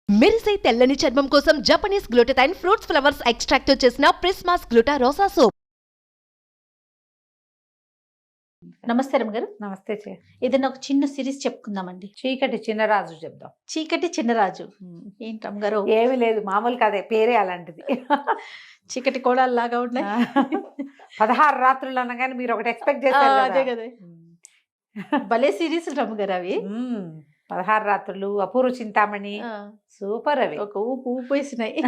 మెరిసే తెల్లని చర్మం కోసం Japanese glutathione fruits flowers extract తో చేసిన ప్రిస్మాస్ గ్లూటా రోసా సోప్. నమస్తే రమగారు. నమస్తే ఏదైనా ఒక చిన్న సిరీస్ చెప్పుకుందామండి. చీకటి చిన్నరాజు చెప్దాం. చీకటి చిన్నరాజు ఏంటి రమగారు? ఏమి లేదు, మామూలు కదే, పేరే అలాంటిది. చీకటి కోడాలు లాగా ఉన్నాయి. 16 రాత్రులు అనగానే మీరు ఒకటి ఎక్స్పెక్ట్ అదే చేశారు కదా, భలే సిరీస్ రమగారు అవి. 16 రాత్రులు, అపూర్వ చింతామణి, సూపర్ అవి. ఒక ఊపు ఊపేసినాయి.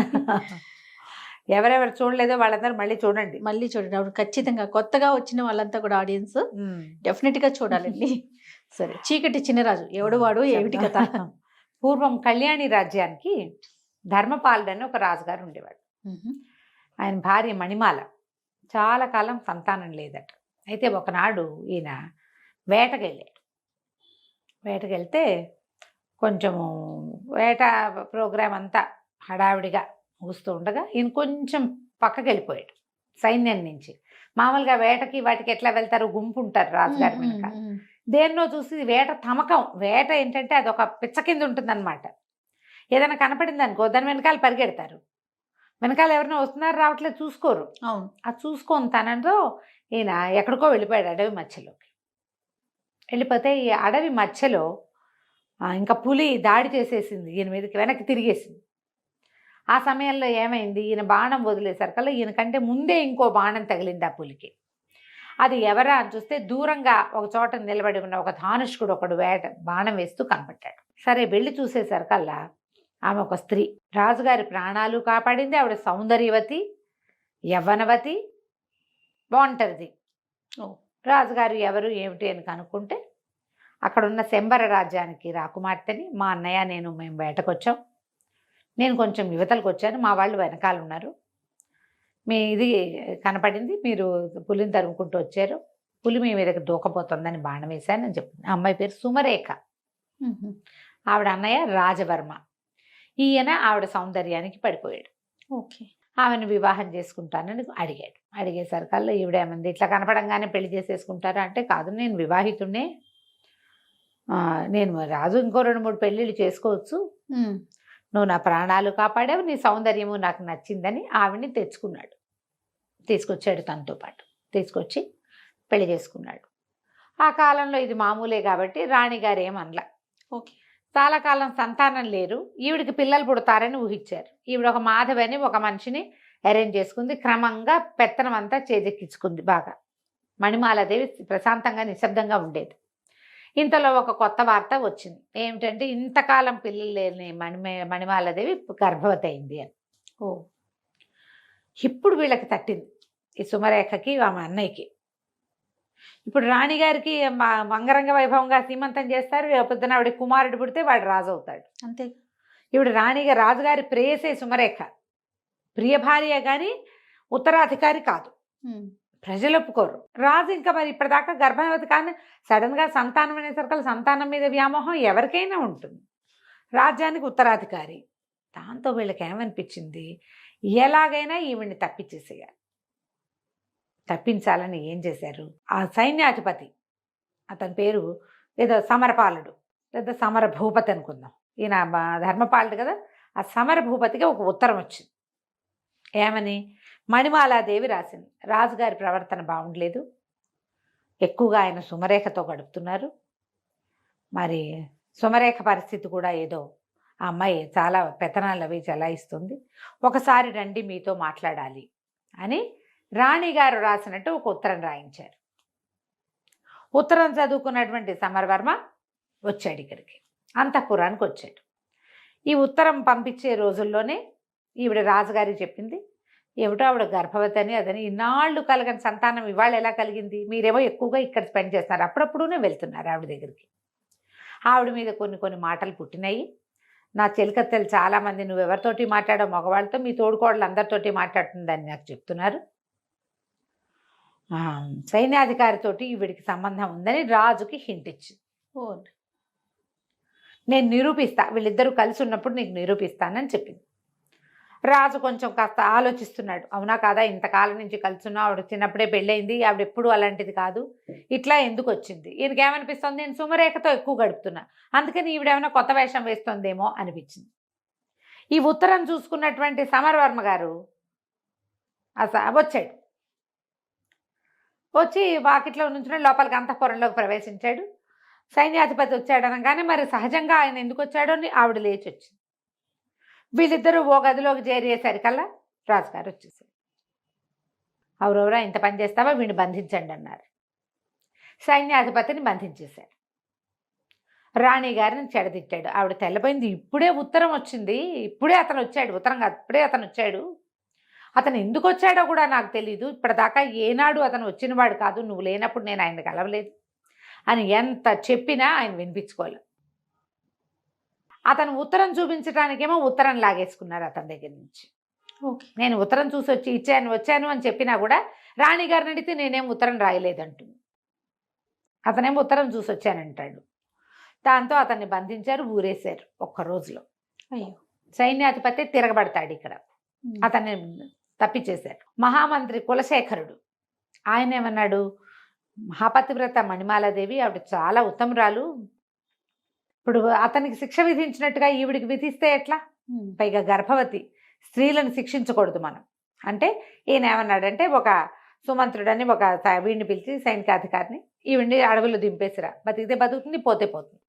ఎవరెవరు చూడలేదో వాళ్ళందరూ మళ్ళీ చూడండి. మళ్ళీ చూడండి, అప్పుడు ఖచ్చితంగా కొత్తగా వచ్చిన వాళ్ళంతా కూడా ఆడియన్స్ డెఫినెట్ గా చూడాలండి. సరే, చీకటి చిన్నరాజు ఎవడు వాడు ఏమిటి కథ? పూర్వం కళ్యాణి రాజ్యానికి ధర్మపాలుడు అని ఒక రాజుగారు ఉండేవాడు. ఆయన భార్య మణిమాల. చాలా కాలం సంతానం లేదట. అయితే ఒకనాడు ఈయన వేటకెళ్తే కొంచెము వేట ప్రోగ్రాం అంతా హడావిడిగా ముగుస్తూ ఉండగా ఈయన కొంచెం పక్కకి వెళ్ళిపోయాడు సైన్యం నుంచి. మామూలుగా వేటకి వాటికి ఎట్లా వెళ్తారు, గుంపు ఉంటారు రాజుగారి వెనక. దేన్నో చూసి వేట తమకం. వేట ఏంటంటే అది ఒక పిచ్చ కింద ఉంటుందన్నమాట. ఏదైనా కనపడింది అనుకో దాని వెనకాల పరిగెడతారు. వెనకాల ఎవరైనా వస్తున్నారు రావట్లేదు చూసుకోరు. అవును, అది చూసుకొని తనతో ఈయన ఎక్కడికో వెళ్ళిపోయాడు అడవి మధ్యలోకి. వెళ్ళిపోతే ఈ అడవి మధ్యలో ఇంకా పులి దాడి చేసేసింది ఈయన మీదకి, వెనక్కి తిరిగేసింది. ఆ సమయంలో ఏమైంది, ఈయన బాణం వదిలేసరికల్లా ఈయన కంటే ముందే ఇంకో బాణం తగిలింది ఆ పులికి. అది ఎవరా అని చూస్తే దూరంగా ఒక చోట నిలబడి ఉన్న ఒక ధానుష్కుడు ఒకడు బాణం వేస్తూ కనపడ్డాడు. సరే వెళ్ళి చూసేసరికల్లా ఆమె ఒక స్త్రీ. రాజుగారి ప్రాణాలు కాపాడింది. ఆవిడ సౌందర్యవతి, యవ్వనవతి, బాగుంటుంది. రాజుగారు ఎవరు ఏమిటి అని కనుక్కుంటే అక్కడున్న శంబర రాజ్యానికి రాకుమార్తెని, మా అన్నయ్య మేము వేటకొచ్చాం, నేను కొంచెం యువతలకు వచ్చాను, మా వాళ్ళు వెనకాల ఉన్నారు, మీ ఇది కనపడింది, మీరు పులిని తరుముకుంటూ వచ్చారు, పులి మీ మీదకి దూకపోతుందని బాణం వేశానని చెప్పింది. ఆ అమ్మాయి పేరు సుమరేఖ. ఆవిడ అన్నయ్య రాజవర్మ. ఈయన ఆవిడ సౌందర్యానికి పడిపోయాడు. ఓకే, ఆమెను వివాహం చేసుకుంటానని అడిగాడు. అడిగేసరికల్లా ఈవిడేమంది, ఇట్లా కనపడంగానే పెళ్లి చేసేసుకుంటారా అంటే, కాదు నేను వివాహితుడినే, నేను రాజు ఇంకో 2-3 పెళ్ళిళ్ళు చేసుకోవచ్చు, నువ్వు నా ప్రాణాలు కాపాడావు, నీ సౌందర్యము నాకు నచ్చిందని ఆవిడ్ని తీసుకొచ్చాడు. తనతో పాటు తీసుకొచ్చి పెళ్లి చేసుకున్నాడు. ఆ కాలంలో ఇది మామూలే కాబట్టి రాణిగారు ఏమనలా. ఓకే, చాలా కాలం సంతానం లేరు, ఈవిడికి పిల్లలు పుడతారని ఊహించారు. ఈవిడ ఒక మాధవి అని ఒక మనిషిని అరేంజ్ చేసుకుంది. క్రమంగా పెత్తనం అంతా చేజెక్కించుకుంది బాగా. మణిమాలాదేవి ప్రశాంతంగా నిశ్శబ్దంగా ఉండేది. ఇంతలో ఒక కొత్త వార్త వచ్చింది. ఏమిటంటే ఇంతకాలం పిల్లలు లేని మణిమాలాదేవి గర్భవతి అయింది అని. ఇప్పుడు వీళ్ళకి తట్టింది, ఈ సుమరేఖకి ఆమె అన్నయ్యకి. ఇప్పుడు రాణిగారికి మంగరంగ వైభవంగా సీమంతం చేస్తారు. పొద్దున ఆవిడ కుమారుడు పుడితే వాడు రాజు అవుతాడు. అంతే. ఇప్పుడు రాజుగారి ప్రేయసే సుమరేఖ. ప్రియ భార్య కానీ ఉత్తరాధికారి కాదు. ప్రజలు ఒప్పుకోరు. రాజు ఇంకా మరి ఇప్పటిదాకా గర్భవతి కానీ సడన్గా సంతానం అనేసరికి సంతానం మీద వ్యామోహం ఎవరికైనా ఉంటుంది. రాజ్యానికి ఉత్తరాధికారి. దాంతో వీళ్ళకి ఏమనిపించింది, ఎలాగైనా ఈవిడ్ని తప్పించాలని ఏం చేశారు, ఆ సైన్యాధిపతి, అతని పేరు ఏదో సమరపాలుడు లేదా సమర భూపతి అనుకుందాం, ఈయన ధర్మపాలుడు కదా, ఆ సమర భూపతికి ఒక ఉత్తరం వచ్చింది. ఏమని, మణిమాలాదేవి రాసింది, రాజుగారి ప్రవర్తన బాగుండలేదు, ఎక్కువగా ఆయన సుమరేఖతో గడుపుతున్నారు, మరి సుమరేఖ పరిస్థితి కూడా ఏదో, ఆ అమ్మాయి చాలా పెత్తనాలు అవి చెలాయిస్తుంది, ఒకసారి రండి మీతో మాట్లాడాలి అని రాణిగారు రాసినట్టు ఒక ఉత్తరం రాయించారు. ఉత్తరం చదువుకున్నటువంటి సమరవర్మ వచ్చాడు ఇక్కడికి, అంతఃపురానికి వచ్చాడు. ఈ ఉత్తరం పంపించే రోజుల్లోనే ఈవిడ రాజుగారికి చెప్పింది, ఏమిటో ఆవిడ గర్భవతి అని అదని, ఇన్నాళ్ళు కలగని సంతానం ఇవాళ ఎలా కలిగింది, మీరేమో ఎక్కువగా ఇక్కడ స్పెండ్ చేస్తున్నారు, అప్పుడప్పుడునే వెళ్తున్నారు ఆవిడ దగ్గరికి. ఆవిడ మీద కొన్ని మాటలు పుట్టినాయి. నా చెలికత్తెలు చాలామంది, నువ్వెవరితోటి మాట్లాడో మగవాళ్ళతో, మీ తోడుకోడలు అందరితోటి మాట్లాడుతుందని నాకు చెప్తున్నారు, సైన్యాధికారితోటి ఈవిడికి సంబంధం ఉందని రాజుకి హింట్ ఇచ్చింది. నేను నిరూపిస్తా, వీళ్ళిద్దరూ కలిసి ఉన్నప్పుడు నీకు నిరూపిస్తానని చెప్పింది. రాజు కొంచెం కాస్త ఆలోచిస్తున్నాడు, అవునా కాదా, ఇంతకాలం నుంచి కలుసున్నా, ఆవిడ చిన్నప్పుడే పెళ్ళయింది, ఆవిడ ఎప్పుడు అలాంటిది కాదు, ఇట్లా ఎందుకు వచ్చింది, ఈయనకి ఏమనిపిస్తుంది, నేను సుమరేఖతో ఎక్కువ గడుపుతున్నా, అందుకని ఈవిడేమైనా కొత్త వేషం వేస్తుందేమో అనిపించింది. ఈ ఉత్తరం చూసుకున్నటువంటి సమరవర్మ గారు వచ్చాడు. వచ్చి వాకిట్లో నుంచి లోపలికి అంతఃపురంలోకి ప్రవేశించాడు. సైన్యాధిపతి వచ్చాడు అనగానే మరి సహజంగా ఆయన ఎందుకు వచ్చాడో అని ఆవిడ లేచి వచ్చింది. వీళ్ళిద్దరూ ఓ గదిలోకి చేరేసరికల్లా రాజుగారు వచ్చేసారు. ఎవరెవరా ఇంత పని చేస్తావా, వీడిని బంధించండి అన్నారు. సైన్యాధిపతిని బంధించేశారు. రాణి గారిని చెడదిట్టాడు. ఆవిడ తెల్లపోయింది. ఇప్పుడే ఉత్తరం వచ్చింది, ఇప్పుడే అతను వచ్చాడు, ఉత్తరం కాదు ఇప్పుడే అతను వచ్చాడు, అతను ఎందుకు వచ్చాడో కూడా నాకు తెలీదు, ఇప్పటిదాకా ఏనాడు అతను వచ్చినవాడు కాదు, నువ్వు లేనప్పుడు నేను ఆయన కలవలేదు అని ఎంత చెప్పినా ఆయన వినిపించుకోలేదు. అతను ఉత్తరం చూపించడానికేమో ఉత్తరం లాగేసుకున్నారు అతని దగ్గర నుంచి. నేను ఉత్తరం చూసి వచ్చాను అని చెప్పినా కూడా రాణిగారిని అడిగితే నేనేం ఉత్తరం రాయలేదంటుంది. అతనేమో ఉత్తరం చూసి వచ్చానంటాడు. దాంతో అతన్ని బంధించారు, ఊరేశారు ఒక్క రోజులో. అయ్యో. సైన్యాధిపతి తిరగబడతాడు ఇక్కడ, అతన్ని తప్పించేశారు. మహామంత్రి కులశేఖరుడు ఆయన ఏమన్నాడు, మహాపతివ్రత మణిమాలాదేవి ఆవిడ చాలా ఉత్తమురాలు, ఇప్పుడు అతనికి శిక్ష విధించినట్టుగా ఈవిడికి విధిస్తే ఎట్లా, పైగా గర్భవతి, స్త్రీలను శిక్షించకూడదు మనం అంటే. ఈయన ఏమన్నాడంటే, ఒక సుమంత్రుడని ఒక వీడిని పిలిచి సైనికాధికారిని, ఈవిడిని అడవుల్లో దింపేసిరా, బతికితే బతుకుతుంది, పోతే పోతుంది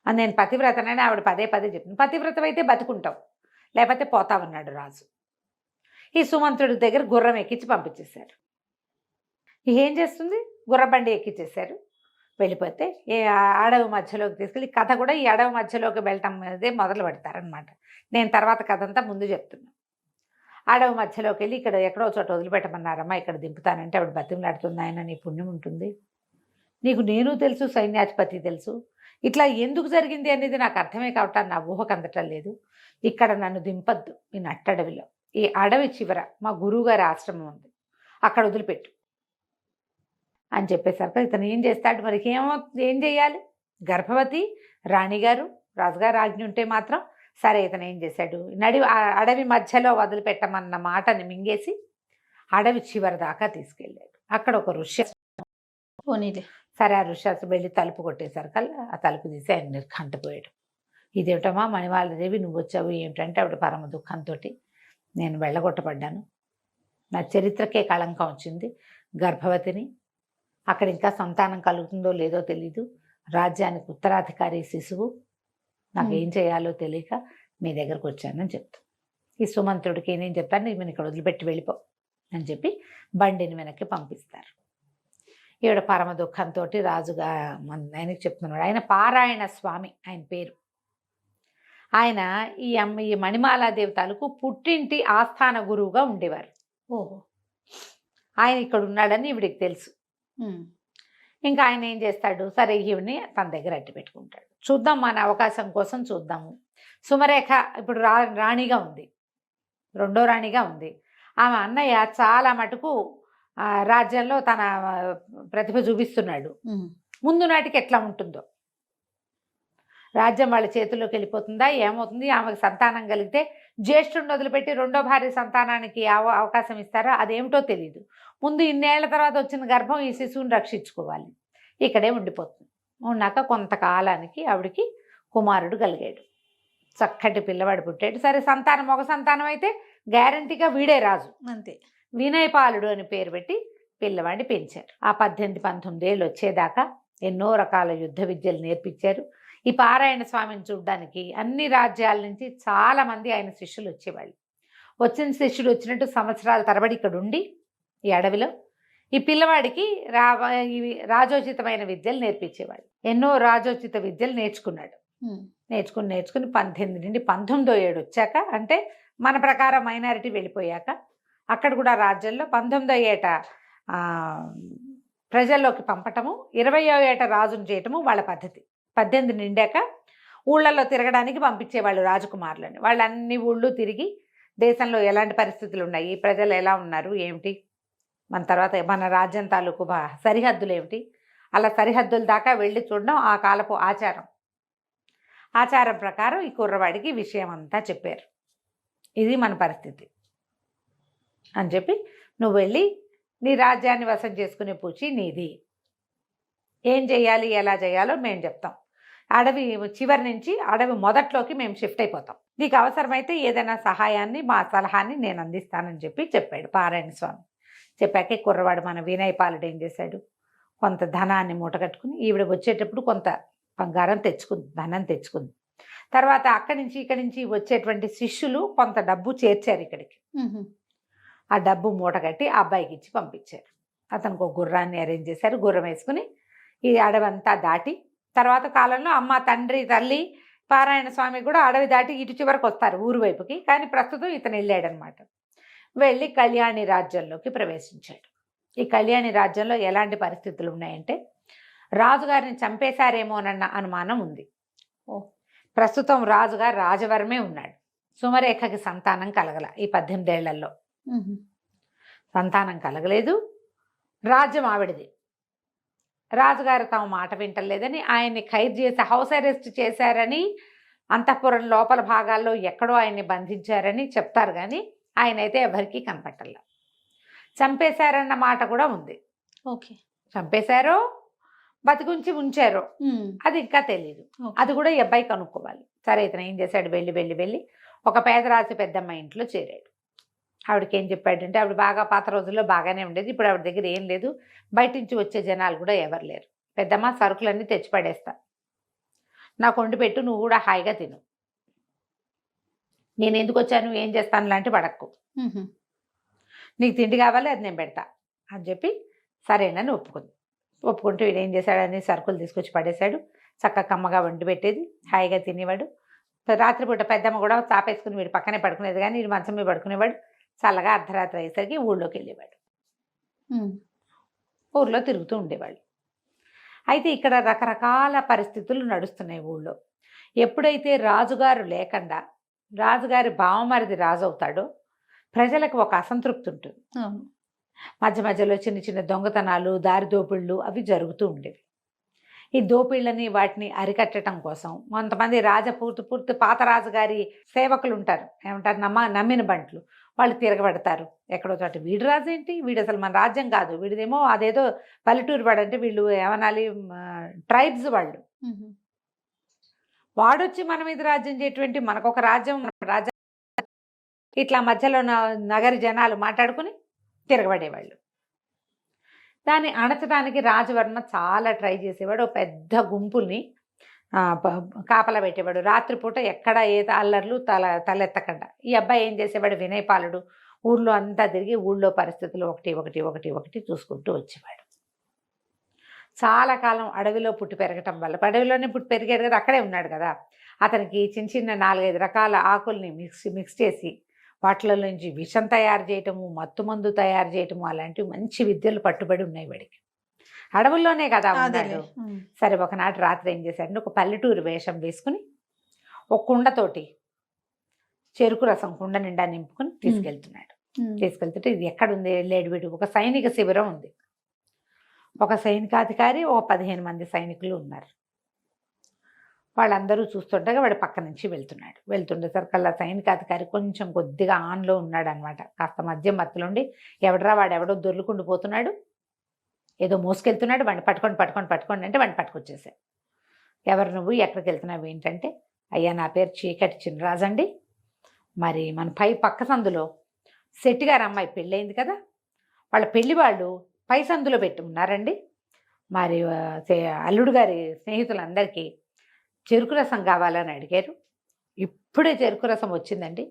అని. నేను పతివ్రతనని ఆవిడ పదే పదే చెప్పింది. పతివ్రతమైతే బతుకుంటావు, లేకపోతే పోతావన్నాడు రాజు. ఈ సుమంత్రుడి దగ్గర గుర్రం ఎక్కించి పంపించేశారు. ఏం చేస్తుంది, గుర్రబండి ఎక్కించేశారు. వెళ్ళిపోతే ఏ అడవి మధ్యలోకి తీసుకెళ్ళి, కథ కూడా ఈ అడవి మధ్యలోకి వెళ్ళటం అనేది మొదలు పెడతారనమాట. నేను తర్వాత కథ అంతా ముందు చెప్తున్నా. అడవి మధ్యలోకి వెళ్ళి ఇక్కడ ఎక్కడో చోట వదిలిపెట్టమన్నారమ్మా, ఇక్కడ దింపుతానంటే ఆవిడ బతిమలాడుతుంది, ఆయన నీ పుణ్యం ఉంటుంది, నీకు నేను తెలుసు, సైన్యాధిపతి తెలుసు, ఇట్లా ఎందుకు జరిగింది అనేది నాకు అర్థమే కావటం, నా ఊహకు అందటం లేదు, ఇక్కడ నన్ను దింపద్దు, ఈ నట్టడవిలో, ఈ అడవి చివర మా గురువుగారి ఆశ్రమం ఉంది, అక్కడ వదిలిపెట్టు అని చెప్పేసరికి ఇతను ఏం చేస్తాడు మరి, ఏం చేయాలి, గర్భవతి రాణిగారు, రాజుగారు ఆజ్ఞ ఉంటే మాత్రం సరే. ఇతను ఏం చేశాడు, అడవి మధ్యలో వదిలిపెట్టమన్న మాటని మింగేసి అడవి చివరి దాకా తీసుకెళ్ళాడు. అక్కడ ఒక ఋష్య, సరే ఆ ఋష్యాసు వెళ్ళి తలుపు కొట్టేసరికల్లా ఆ తలుపు తీసి ఆయన నిర్ఘంటపోయాడు. ఇదేమిటమ్మా మణిమాలాదేవి, నువ్వు వచ్చావు ఏమిటంటే, ఆవిడ పరమ దుఃఖంతో, నేను వెళ్ళగొట్టబడ్డాను, నా చరిత్రకే కళంకం వచ్చింది, గర్భవతిని, అక్కడ ఇంకా సంతానం కలుగుతుందో లేదో తెలీదు, రాజ్యానికి ఉత్తరాధికారి శిశువు, నాకేం చేయాలో తెలియక మీ దగ్గరకు వచ్చానని చెప్తాను. ఈ సుమంత్రుడికి ఏం చెప్తాను, ఈమెను ఇక్కడ వదిలిపెట్టి వెళ్ళిపో అని చెప్పి బండిని వెనక్కి పంపిస్తారు. ఈవిడ పరమ దుఃఖంతో రాజుగా ఆయనకి చెప్తున్నాడు. ఆయన పారాయణ స్వామి ఆయన పేరు. ఆయన ఈ మణిమాలాదేవి తాలూకు పుట్టింటి ఆస్థాన గురువుగా ఉండేవారు. ఓహో, ఆయన ఇక్కడ ఉన్నాడని ఈవిడికి తెలుసు. ఇంకా ఆయన ఏం చేస్తాడు, సరే ఈవిని తన దగ్గర అట్టి పెట్టుకుంటాడు. చూద్దాం, మన అవకాశం కోసం చూద్దాము. సుమరేఖ ఇప్పుడు రాణిగా ఉంది, రెండో రాణిగా ఉంది. ఆమె అన్నయ్య చాలా మటుకు రాజ్యంలో తన ప్రతిభ చూపిస్తున్నాడు. ముందు నాటికి ఎట్లా ఉంటుందో, రాజ్యం వాళ్ళ చేతుల్లోకి వెళ్ళిపోతుందా, ఏమవుతుంది, ఆమెకు సంతానం కలిగితే జ్యేష్ఠుడిని వదిలిపెట్టి రెండో భార్య సంతానానికి అవకాశం ఇస్తారా, అదేమిటో తెలియదు. ముందు ఇన్నేళ్ల తర్వాత వచ్చిన గర్భం ఈ శిశువుని రక్షించుకోవాలి, ఇక్కడే ఉండిపోతుంది. ఉన్నాక కొంతకాలానికి ఆవిడికి కుమారుడు కలిగాడు, చక్కటి పిల్లవాడు పుట్టాడు. సరే సంతానం ఒక సంతానం అయితే గ్యారంటీగా వీడే రాజు, అంతే. వినయపాలుడు అని పేరు పెట్టి పిల్లవాడిని పెంచారు. ఆ 18-19 ఏళ్ళు వచ్చేదాకా ఎన్నో రకాల యుద్ధ విద్యలు నేర్పించారు. ఈ పారాయణ స్వామిని చూడ్డానికి అన్ని రాజ్యాల నుంచి చాలామంది ఆయన శిష్యులు వచ్చేవాళ్ళు. వచ్చిన శిష్యుడు వచ్చినట్టు సంవత్సరాల తరబడి ఇక్కడ ఉండి ఈ అడవిలో ఈ పిల్లవాడికి రాజోచితమైన విద్యలు నేర్పించేవాళ్ళు. ఎన్నో రాజోచిత విద్యలు నేర్చుకున్నాడు. నేర్చుకుని 18 నుండి 19వ ఏడు వచ్చాక, అంటే మన ప్రకారం మైనారిటీ వెళ్ళిపోయాక, అక్కడ కూడా రాజ్యంలో 19వ ఏట ప్రజల్లోకి పంపటము, 20వ ఏట రాజును చేయటము వాళ్ళ పద్ధతి. 18 నిండాక ఊళ్ళల్లో తిరగడానికి పంపించేవాళ్ళు రాజకుమారులని. వాళ్ళు అన్ని ఊళ్ళు తిరిగి దేశంలో ఎలాంటి పరిస్థితులు ఉన్నాయి, ప్రజలు ఎలా ఉన్నారు ఏమిటి, మన తర్వాత మన రాజ్యం తాలూకు సరిహద్దులు ఏమిటి, అలా సరిహద్దుల దాకా వెళ్ళి చూడడం ఆ కాలపు ఆచారం. ఆచారం ప్రకారం ఈ కుర్రవాడికి విషయం అంతా చెప్పారు. ఇది మన పరిస్థితి అని చెప్పి, నువ్వు వెళ్ళి నీ రాజ్యాన్ని వశం చేసుకునే పూచి నీది, ఏం చేయాలి ఎలా చేయాలో మేము చెప్తాం, అడవి చివరి నుంచి అడవి మొదట్లోకి మేము షిఫ్ట్ అయిపోతాం, నీకు అవసరమైతే ఏదైనా సహాయాన్ని మా సలహాన్ని నేను అందిస్తానని చెప్పాడు పారాయణ స్వామి. చెప్పాక కుర్రవాడు మన వినయ్ పాలుడు ఏం చేశాడు, కొంత ధనాన్ని మూటగట్టుకుని ఈవిడ వచ్చేటప్పుడు కొంత బంగారం తెచ్చుకుంది, ధనం తెచ్చుకుంది. తర్వాత అక్కడి నుంచి ఇక్కడి నుంచి వచ్చేటువంటి శిష్యులు కొంత డబ్బు చేర్చారు ఇక్కడికి. ఆ డబ్బు మూటగట్టి ఆ అబ్బాయికి ఇచ్చి పంపించారు. అతనికి ఒక గుర్రాన్ని అరేంజ్ చేశారు, గుర్రం వేసుకుని ఈ అడవంతా దాటి, తర్వాత కాలంలో అమ్మ తండ్రి తల్లి పారాయణ స్వామి కూడా అడవి దాటి ఇటు చివరకు వస్తారు ఊరు వైపుకి. కానీ ప్రస్తుతం ఇతను వెళ్ళాడనమాట. వెళ్ళి కళ్యాణి రాజ్యంలోకి ప్రవేశించాడు. ఈ కళ్యాణి రాజ్యంలో ఎలాంటి పరిస్థితులు ఉన్నాయంటే, రాజుగారిని చంపేశారేమోనన్న అనుమానం ఉంది. ప్రస్తుతం రాజుగారు రాజవరమే ఉన్నాడు. సుమరేఖకి సంతానం కలగల. ఈ 18 ఏళ్లలో సంతానం కలగలేదు. రాజ్యం ఆవిడది. రాజుగారు తమ మాట వింటలేదని ఆయన్ని ఖైదు చేసి హౌస్ అరెస్ట్ చేశారని, అంతఃపురం లోపల భాగాల్లో ఎక్కడో ఆయన్ని బంధించారని చెప్తారు. కానీ ఆయన అయితే ఎవరికీ కనపట్టలే. చంపేశారన్న మాట కూడా ఉంది. ఓకే, చంపేశారో బతికుంచి ఉంచారో అది ఇంకా తెలియదు. అది కూడా ఈ అబ్బాయి కనుక్కోవాలి. సరే, ఇతను ఏం చేశాడు, వెళ్ళి ఒక పేదరాశి పెద్దమ్మ ఇంట్లో చేరాడు. ఆవిడకి ఏం చెప్పాడంటే, ఆవిడ బాగా పాత రోజుల్లో బాగానే ఉండేది, ఇప్పుడు ఆవిడ దగ్గర ఏం లేదు, బయట నుంచి వచ్చే జనాలు కూడా ఎవరు లేరు. పెద్దమ్మ, సరుకులన్నీ తెచ్చి పడేస్తా, నాకు వండి పెట్టు, నువ్వు కూడా హాయిగా తిను, నేను ఎందుకు వచ్చాను ఏం చేస్తాను లాంటి పడక్కు, నీకు తిండి కావాలి అది నేను పెడతా అని చెప్పి సరేనని ఒప్పుకుంటూ వీడు ఏం చేశాడని సరుకులు తీసుకొచ్చి పడేశాడు. చక్కగా కమ్మగా వండి పెట్టేది, హాయిగా తినేవాడు. రాత్రిపూట పెద్దమ్మ కూడా చాపేసుకుని వీడు పక్కనే పడుకునేది, కానీ వీడు మంచం మీద పడుకునేవాడు. చల్లగా అర్ధరాత్రి అయ్యేసరికి ఊళ్ళోకి వెళ్ళేవాడు, ఊర్లో తిరుగుతూ ఉండేవాళ్ళు. అయితే ఇక్కడ రకరకాల పరిస్థితులు నడుస్తున్నాయి ఊళ్ళో. ఎప్పుడైతే రాజుగారు లేకుండా రాజుగారి బావమరిది రాజు అవుతాడో ప్రజలకు ఒక అసంతృప్తి ఉంటుంది. మధ్య మధ్యలో చిన్న చిన్న దొంగతనాలు, దారి దోపిళ్ళు అవి జరుగుతూ ఉండేవి. ఈ దోపిళ్ళని వాటిని అరికట్టడం కోసం కొంతమంది పూర్తి పాత రాజుగారి సేవకులు ఉంటారు, ఏమంటారు, నమ్మిన బంట్లు, వాళ్ళు తిరగబడతారు ఎక్కడో చోట. వీడు రాజు ఏంటి, వీడు అసలు మన రాజ్యం కాదు, వీడిదేమో అదేదో పల్లెటూరు వాడు, అంటే వీళ్ళు ఏమనాలి, ట్రైబ్స్ వాళ్ళు. వాడొచ్చి మన మీద రాజ్యం చేయటువంటి, మనకొక రాజ్యం ఇట్లా మధ్యలో నగరి జనాలు మాట్లాడుకుని తిరగబడేవాళ్ళు. దాన్ని అణచడానికి రాజవర్మ చాలా ట్రై చేసేవాడు. ఒక పెద్ద గుంపుల్ని కాపలా పెట్టేవాడు. రాత్రిపూట ఎక్కడ ఏ అల్లర్లు తలెత్తకుండా. ఈ అబ్బాయి ఏం చేసేవాడు, వినయ్ పాలుడు ఊళ్ళో అంతా తిరిగి ఊళ్ళో పరిస్థితులు ఒకటి చూసుకుంటూ వచ్చేవాడు. చాలా కాలం అడవిలో పుట్టి పెరగటం వల్ల, అడవిలోనే పుట్టి పెరిగాడు కదా, అక్కడే ఉన్నాడు కదా, అతనికి చిన్న చిన్న 4-5 రకాల ఆకుల్ని మిక్స్ చేసి వాటిలో నుంచి విషం తయారు చేయటము, మత్తుమందు తయారు చేయటము, అలాంటివి మంచి విద్యలు పట్టుబడి ఉన్నాయి వాడికి. అడవుల్లోనే కదా ఉన్నాడు. సరే, ఒకనాటి రాత్రి ఏం చేశాడంటే, ఒక పల్లెటూరు వేషం వేసుకుని ఒక కుండతోటి చెరుకు రసం కుండ నిండా నింపుకుని తీసుకెళ్తుంటే ఇది ఎక్కడుంది, లేడివిడు ఒక సైనిక శిబిరం ఉంది. ఒక సైనికాధికారి, ఒక 15 మంది సైనికులు ఉన్నారు. వాళ్ళందరూ చూస్తుండగా వాడు పక్క నుంచి వెళ్తుండేసరికల్లా సైనికాధికారి కొంచెం కొద్దిగా ఆన్లో ఉన్నాడు అనమాట. కాస్త మత్తులో ఉండి, వాడెవడో దొర్లుకుంటూ పోతున్నాడు, ఏదో మోసుకెళ్తున్నాడు, వాడిని పట్టుకోండి అంటే వాడిని పట్టుకొచ్చేసాడు. ఎవరు నువ్వు, ఎక్కడికి వెళ్తున్నావు ఏంటంటే, అయ్యా నా పేరు చీకటి చినరాజు అండి, మరి మన పక్క సందులో శెట్టి గారు అమ్మాయి పెళ్ళయింది కదా, వాళ్ళ పెళ్లి వాళ్ళు పై సందులో పెట్టి ఉన్నారండి, మరి అల్లుడు గారి స్నేహితులందరికీ చెరుకు రసం కావాలని అడిగారు, ఇప్పుడే చెరుకు రసం వచ్చిందండి,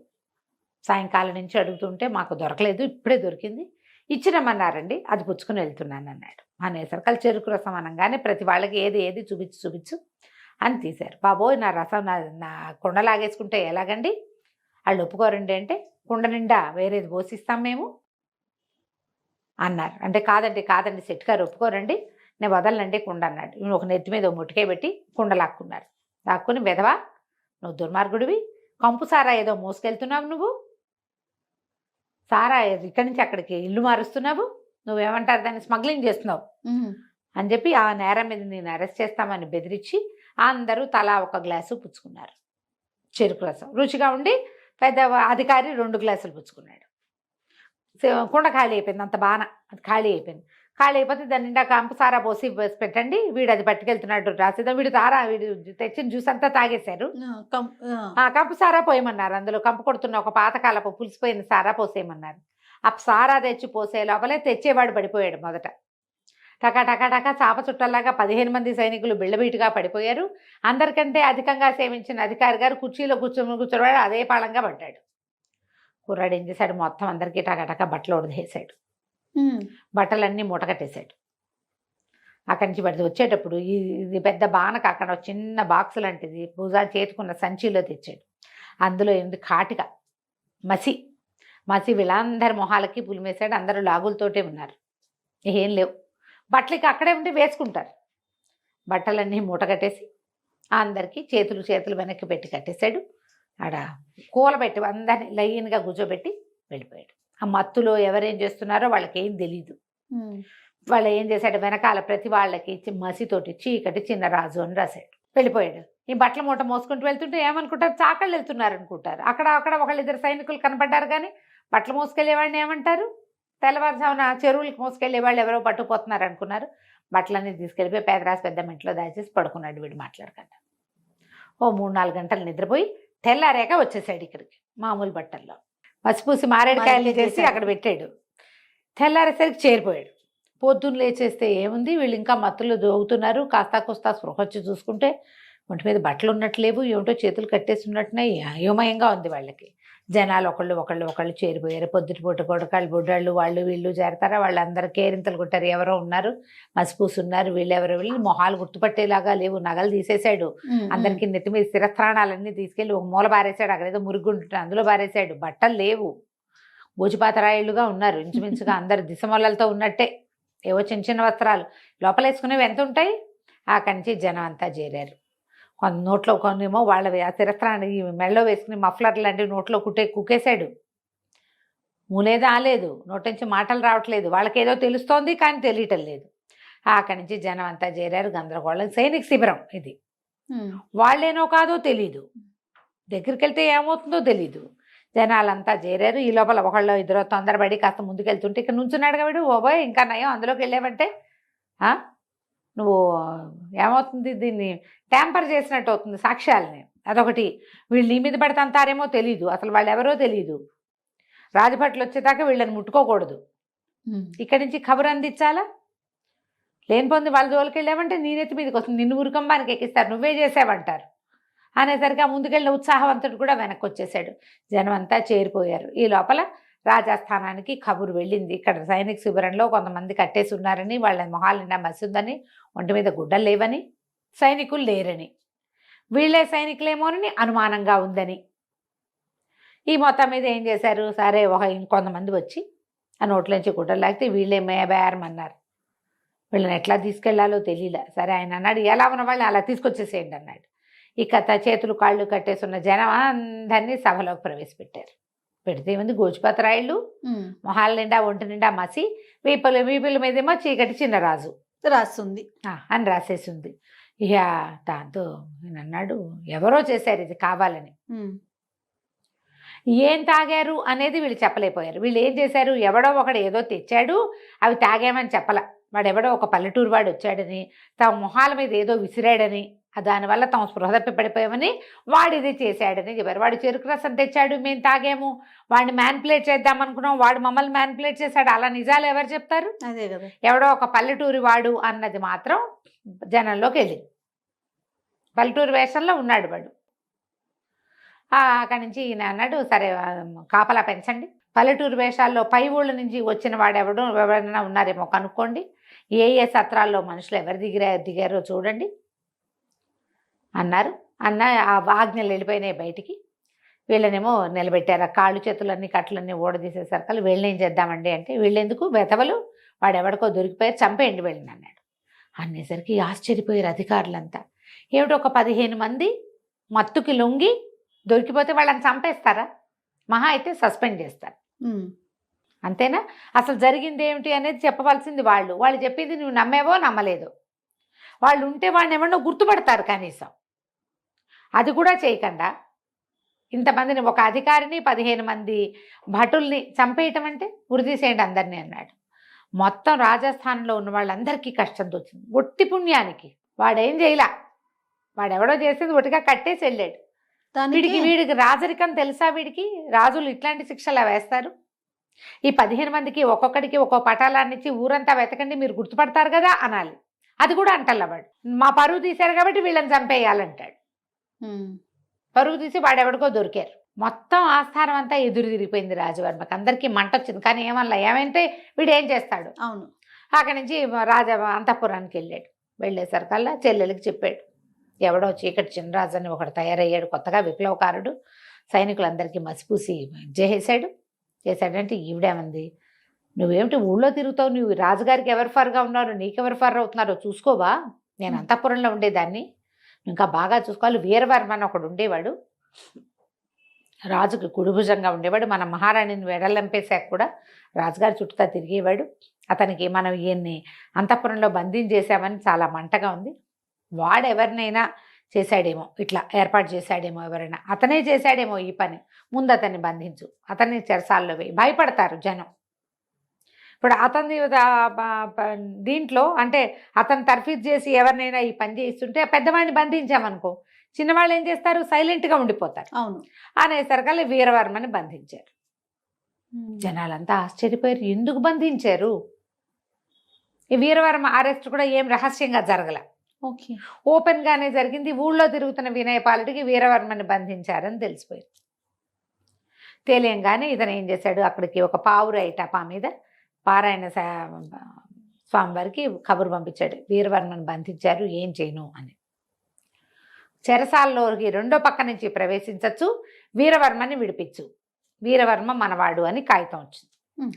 సాయంకాలం నుంచి అడుగుతుంటే మాకు దొరకలేదు, ఇప్పుడే దొరికింది, ఇచ్చిరమ్మన్నారండి, అది పుచ్చుకుని వెళ్తున్నాను అన్నాడు. అనేసరికి చెరుకు రసం అనగానే ప్రతి వాళ్ళకి ఏది చూపించు అని తీశారు. బాబోయ్, నా రసం నా కుండ లాగేసుకుంటే ఎలాగండి, వాళ్ళు ఒప్పుకోరండి అంటే, కుండ నిండా వేరేది పోసిస్తాం మేము అన్నారు. అంటే కాదండి శెట్టి గారు ఒప్పుకోరండి, నేను వదలనండి కుండ అన్నాడు. ఒక నెత్తి మీద ముట్టికే పెట్టి కుండ లాక్కుని, వెధవా నువ్వు దుర్మార్గుడివి, కంపు సారా ఏదో మోసుకెళ్తున్నావు, నువ్వు సారా ఇక్కడి నుంచి అక్కడికి ఇల్లు మారుస్తున్నావు, నువ్వేమంటారు దాన్ని స్మగ్లింగ్ చేస్తున్నావు అని చెప్పి ఆ నేరం మీద నేను అరెస్ట్ చేస్తామని బెదిరించి అందరూ తలా ఒక గ్లాసు పుచ్చుకున్నారు. చెరుకు రసం రుచిగా ఉండి పెద్ద అధికారి 2 గ్లాసులు పుచ్చుకున్నాడు. కుండ ఖాళీ అయిపోయింది, అంత బాగా అది ఖాళీ అయిపోయింది. ఖాళీ అయిపోతే దాని నిండా కంపు సారా పోసి పెట్టండి, వీడు అది పట్టుకెళ్తున్నాడు రాసేద్దాం, వీడు తెచ్చిన జ్యూస్ అంతా తాగేశారు, కంపు సారా పోయమన్నారు. అందులో కంపు కొడుతున్న ఒక పాతకాలపు పులిసిపోయిన సారా పోసేయమన్నారు. ఆ సారా తెచ్చి పోసే లోపలే తెచ్చేవాడు పడిపోయాడు. మొదట టకా చాప చుట్టల్లాగా 15 మంది సైనికులు బిళ్ళబీటుగా పడిపోయారు. అందరికంటే అధికంగా సేవించిన అధికారి గారు కుర్చీలో కూర్చోవాడు అదే పాళంగా పడ్డాడు. కుర్రాడు ఏం చేశాడు, మొత్తం అందరికీ టకా బట్టలు ఉడదేశాడు, బట్టలన్నీ మూటకట్టేశాడు. అక్కడి నుంచి పడితే వచ్చేటప్పుడు ఇది పెద్ద బానక అక్కడ చిన్న బాక్స్ లాంటిది భుజా చేతుకున్న సంచిలో తెచ్చాడు. అందులో ఏంది కాటిక మసి వీళ్ళందరి మొహాలకి పులిమేశాడు. అందరూ లాగులతోటే ఉన్నారు, ఏం లేవు. బట్టలకి అక్కడే ఉంటే వేసుకుంటారు. బట్టలన్నీ మూటగట్టేసి అందరికీ చేతులు వెనక్కి పెట్టి కట్టేశాడు. ఆడ కూలబెట్టి అందరినీ లైన్గా కూర్చోబెట్టి వెళ్ళిపోయాడు. ఆ మత్తులో ఎవరేం చేస్తున్నారో వాళ్ళకి ఏం తెలీదు. వాళ్ళు ఏం చేశాడు, వెనకాల ప్రతి వాళ్ళకి మసితోటి చీకటి చిన్నరాజు అని రాశాడు. వెళ్ళిపోయాడు. ఈ బట్టల మూట మోసుకుంటూ వెళ్తుంటే ఏమనుకుంటారు, చాకళ్ళు వెళ్తున్నారు అనుకుంటారు. అక్కడ ఒకళ్ళిద్దరు సైనికులు కనపడ్డారు, కానీ బట్టలు మోసుకెళ్ళేవాడిని ఏమంటారు, తెల్లవారుజామున చెరువులకు మోసుకెళ్ళే వాళ్ళు ఎవరో పట్టుకుపోతున్నారు అనుకున్నారు. బట్టలన్నీ తీసుకెళ్ళిపోయి పేదరాశి పెద్ద ఇంట్లో దాచేసి పడుకున్నాడు. వీడు మాట్లాడకుండా ఓ 3-4 గంటలు నిద్రపోయి తెల్లారాక వచ్చేసాడు ఇక్కడికి మామూలు బట్టల్లో. పసిపూసి మారేడుకాయలు చేసి అక్కడ పెట్టాడు. తెల్లారేసరికి చేరిపోయాడు. పొద్దున్న లేచేస్తే ఏముంది, వీళ్ళు ఇంకా మత్తులు దోగుతున్నారు. కాస్తా స్పృహ వచ్చి చూసుకుంటే ఒంటి మీద బట్టలు ఉన్నట్లేవు, ఏమిటో చేతులు కట్టేసి ఉన్నట్టున్నాయి. అయోమయంగా ఉంది వాళ్ళకి. జనాలు ఒకళ్ళు చేరిపోయారు. పొద్దుటిపూట కొడకాళ్ళు బుడ్డాళ్ళు వాళ్ళు వీళ్ళు చేరతారా, వాళ్ళందరూ కేరింతలు కొట్టారు. ఎవరో ఉన్నారు, మసిపూసి ఉన్నారు, వీళ్ళెవరో వీళ్ళు మొహాలు గుర్తుపట్టేలాగా లేవు. నగలు తీసేశాడు. అందరికీ నెత్తి మీద స్థిరస్థానాలన్నీ తీసుకెళ్ళి ఒక మూల బారేశాడు. అక్కడేదో మురుగుంటుంటే అందులో బారేశాడు. బట్టలు లేవు, భోజిపాతరాయిళ్ళుగా ఉన్నారు ఇంచుమించుగా. అందరు దిశమొల్లలతో ఉన్నట్టే, ఏవో చిన్న వస్త్రాలు లోపలేసుకునేవి ఎంత ఉంటాయి. అక్కడి నుంచి జనం అంతా చేరారు. కొంత నోట్లో కొన్నేమో వాళ్ళ ఆ శిరస్త్రాన్ని మెడలో వేసుకుని మఫ్లర్ లాంటివి నోట్లో కుక్కేశాడు. మూలేదా ఆలేదు, నోటి నుంచి మాటలు రావట్లేదు. వాళ్ళకేదో తెలుస్తోంది కానీ తెలియటం లేదు. అక్కడి నుంచి జనం అంతా చేరారు. గందరగోళం. సైనిక శిబిరం ఇది. వాళ్ళేనో కాదో తెలీదు, దగ్గరికి వెళ్తే ఏమవుతుందో తెలీదు. జనాలంతా చేరారు. ఈ లోపల ఒకళ్ళు ఇద్దరు తొందరపడి కాస్త ముందుకెళ్తుంటే ఇక్కడ నుంచున్నాడు కాబట్టి ఓబోయ్ ఇంకా నయం అందులోకి వెళ్ళావంటే నువ్వు ఏమవుతుంది, దీన్ని ట్యాంపర్ చేసినట్టు అవుతుంది సాక్ష్యాలని. అదొకటి. వీళ్ళు నీ మీద పడతాంతారేమో తెలీదు, అసలు వాళ్ళు ఎవరో తెలీదు. రాజభట్లు వచ్చేదాకా వీళ్ళని ముట్టుకోకూడదు. ఇక్కడి నుంచి ఖబర్ అందించాలా. లేనిపోంది వాళ్ళ జోలికి వెళ్ళామంటే నీ నెత్తి మీదకి వస్తుంది, నిన్ను ఉరికంబానికి ఎక్కిస్తారు, నువ్వే చేసావంటారు అనేసరికి ఆ ముందుకెళ్ళిన ఉత్సాహవంతుడు కూడా వెనక్కి వచ్చేసాడు. జనం అంతా చేరిపోయారు. ఈ లోపల రాజస్థానానికి కబురు వెళ్ళింది. ఇక్కడ సైనిక శిబిరంలో కొంతమంది కట్టేసి ఉన్నారని, వాళ్ళ మొహాలు నిండా మసి ఉందని, ఒంటి మీద గుడ్డలు లేవని, సైనికులు లేరని, వీళ్ళే సైనికులేమోనని అనుమానంగా ఉందని. ఈ మొత్తం మీద ఏం చేశారు, సరే ఇంకొంతమంది వచ్చి ఆ నోట్లోంచి గుడ్డలు లాగితే వీళ్ళే మేబేరమన్నారు. వీళ్ళని ఎట్లా తీసుకెళ్లాలో తెలియలే. సరే ఆయన అన్నాడు, ఎలా ఉన్న వాళ్ళని అలా తీసుకొచ్చేసేయండి అన్నాడు. ఇక చేతులు కాళ్ళు కట్టేస్తున్న జనం అందరినీ సభలోకి ప్రవేశపెట్టారు. పెడితే ఏముంది, గోచిపాతరాయిళ్ళు, మొహాల నిండా ఒంటి నిండా మసి, వీపుల మీదేమో చీకటి చిన్నరాజు రాస్తుంది అని రాసేసింది. ఇక దాంతో నేను అన్నాడు, ఎవరో చేశారు ఇది కావాలని. ఏం తాగారు అనేది వీళ్ళు చెప్పలేకపోయారు. వీళ్ళు ఏం చేశారు, ఎవడో ఒకడు ఏదో తెచ్చాడు, అవి తాగామని చెప్పల. వాడెవడో ఒక పల్లెటూరు వాడు వచ్చాడని, తమ మొహాల మీద ఏదో విసిరాడని, దానివల్ల తమ స్పృహ తప్పి పడిపోయామని వాడు ఇది చేశాడని చెప్పారు. వాడు చెరుకు రసం తెచ్చాడు, మేము తాగాము, వాడిని మ్యానిపులేట్ చేద్దాం అనుకున్నాం, వాడు మమ్మల్ని మ్యానిపులేట్ చేశాడు. అలా నిజాలు ఎవరు చెప్తారు? అదే కదా. ఎవడో ఒక పల్లెటూరి వాడు అన్నది మాత్రం జనంలోకి వెళ్ళింది. పల్లెటూరు వేషంలో ఉన్నాడు వాడు. అక్కడి నుంచి ఈయన అన్నాడు, సరే కాపలా పెంచండి, పల్లెటూరు వేషాల్లో పై ఊళ్ళ నుంచి వచ్చిన వాడు ఎవరైనా ఉన్నారేమో కనుక్కోండి, ఏ సత్రాల్లో మనుషులు ఎవరు దిగారో చూడండి అన్నారు. ఆ ఆజ్ఞలు వెళ్ళిపోయినాయి బయటికి. వీళ్ళనేమో నిలబెట్టారు. కాళ్ళు చేతులన్నీ కట్లన్నీ ఓడదీసేసరికి వీళ్ళని ఏం చేద్దామండి అంటే, వీళ్ళెందుకు బెతవలు, వాడు ఎవడికో దొరికిపోయారు, చంపేయండి వెళ్ళిన అన్నాడు. అనేసరికి ఆశ్చర్యపోయారు అధికారులంతా. ఏమిటి, ఒక 15 మంది మత్తుకి లొంగి దొరికిపోతే వాళ్ళని చంపేస్తారా? మహా అయితే సస్పెండ్ చేస్తారు, అంతేనా? అసలు జరిగింది ఏమిటి అనేది చెప్పవలసింది వాళ్ళు. వాళ్ళు చెప్పింది నువ్వు నమ్మేవో నమ్మలేదో. వాళ్ళు ఉంటే వాడిని ఎవరినో గుర్తుపడతారు, కనీసం అది కూడా చేయకుండా ఇంతమందిని, ఒక అధికారిని 15 మంది భటుల్ని చంపేయటం అంటే ఉరిదీసేయండి అందరినీ అన్నాడు. మొత్తం రాజస్థాన్లో ఉన్న వాళ్ళందరికీ కష్టం వచ్చింది. ఒట్టి పుణ్యానికి వాడేం చేయలా, వాడెవడో చేసింది ఒట్టిగా కట్టేసి వెళ్ళాడు. వీడికి రాజరికం తెలుసా? వీడికి రాజులు ఇట్లాంటి శిక్షలా వేస్తారు? ఈ 15 మందికి ఒక్కొక్కడికి ఒక్కో పటాలాన్ని ఇచ్చి ఊరంతా వెతకండి మీరు గుర్తుపడతారు కదా అనాలి. అది కూడా అంటల్లా వాడు. మా పరువు తీశారు కాబట్టి వీళ్ళని చంపేయాలంటాడు. పరువు తీసి వాడెవడికో దొరికారు. మొత్తం ఆస్థానం అంతా ఎదురు తిరిగిపోయింది రాజవర్మకి. అందరికీ మంట వచ్చింది. కానీ ఏమంటే వీడు ఏం చేస్తాడు? అవును. అక్కడి నుంచి అంతఃపురానికి వెళ్ళాడు. వెళ్ళేసరికల్లా చెల్లెలకి చెప్పాడు, ఎవడో చీకటి చినరాజు అని ఒకడు తయారయ్యాడు కొత్తగా, విప్లవకారుడు, సైనికులందరికీ మసిపూసి చేశాడంటే ఈవిడేమంది, నువ్వేమిటి ఊళ్ళో తిరుగుతావు, నువ్వు రాజుగారికి ఎవరు ఫర్గా ఉన్నారు, నీకెవరు ఫర్ అవుతున్నారో చూసుకోవా, నేను అంతఃపురంలో ఉండేదాన్ని, ఇంకా బాగా చూసుకోవాలి. వీరవర్మ అని ఒకడు ఉండేవాడు, రాజుకి కుడిభుజంగా ఉండేవాడు, మన మహారాణిని వెడలంపేశాక కూడా రాజుగారి చుట్టూ తిరిగేవాడు. అతనికి మనం ఈయన్ని అంతఃపురంలో బంధించేసామని చాలా మంటగా ఉంది. వాడెవరినైనా చేశాడేమో, ఇట్లా ఏర్పాటు చేశాడేమో, ఎవరైనా అతనే చేశాడేమో ఈ పని, ముందు అతన్ని బంధించు, అతన్ని చెరసాల్లో వేయి. భయపడతారు జనం. ఇప్పుడు అతన్ని దీంట్లో అంటే అతను తర్ఫీదు చేసి ఎవరినైనా ఈ పని చేస్తుంటే పెద్దవాడిని బంధించామనుకో, చిన్నవాళ్ళు ఏం చేస్తారు, సైలెంట్గా ఉండిపోతారు. అవును. అనేసరికల్లా వీరవర్మని బంధించారు. జనాలంతా ఆశ్చర్యపోయారు, ఎందుకు బంధించారు? ఈ వీరవర్మ అరెస్ట్ కూడా ఏం రహస్యంగా జరగల, ఓపెన్గానే జరిగింది. ఊళ్ళో తిరుగుతున్న వినయపాలుడికి వీరవర్మని బంధించారని తెలిసిపోయింది. తెలియంగానే ఇతను ఏం చేశాడు, అక్కడికి ఒక పావురాయి టపా మీద పారాయణ స్వామివారికి కబురు పంపించాడు, వీరవర్మని బంధించారు, ఏం చేయను అని. చెరసాల్లోకి రెండో పక్క నుంచి ప్రవేశించచ్చు, వీరవర్మని విడిపించు, వీరవర్మ మనవాడు అని కాగితం వచ్చింది.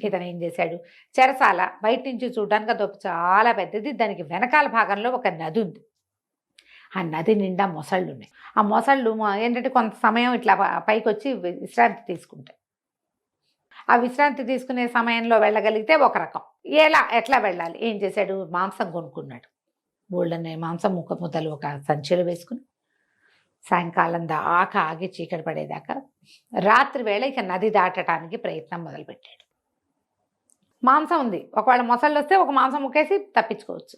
ఇతను ఏం చేశాడు, చెరసాల బయట నుంచి చూడడానికి అదొక చాలా పెద్దది, దానికి వెనకాల భాగంలో ఒక నది ఉంది. ఆ నది నిండా మొసళ్ళు ఉన్నాయి. ఆ మొసళ్ళు ఏంటంటే కొంత సమయం ఇట్లా పైకి వచ్చి విశ్రాంతి తీసుకుంటాయి. ఆ విశ్రాంతి తీసుకునే సమయంలో వెళ్ళగలిగితే ఒక రకం. ఎట్లా వెళ్ళాలి, ఏం చేశాడు, మాంసం కొనుక్కున్నాడు. బోల్డనే మాంసం ముద్దలు ఒక సంచిలో వేసుకుని సాయంకాలం దాకా ఆగి చీకటి పడేదాకా రాత్రి వేళ ఇక నది దాటడానికి ప్రయత్నం మొదలుపెట్టాడు. మాంసం ఉంది, ఒకవేళ మొసళ్ళు వస్తే ఒక మాంసం ముక్కేసి తప్పించుకోవచ్చు.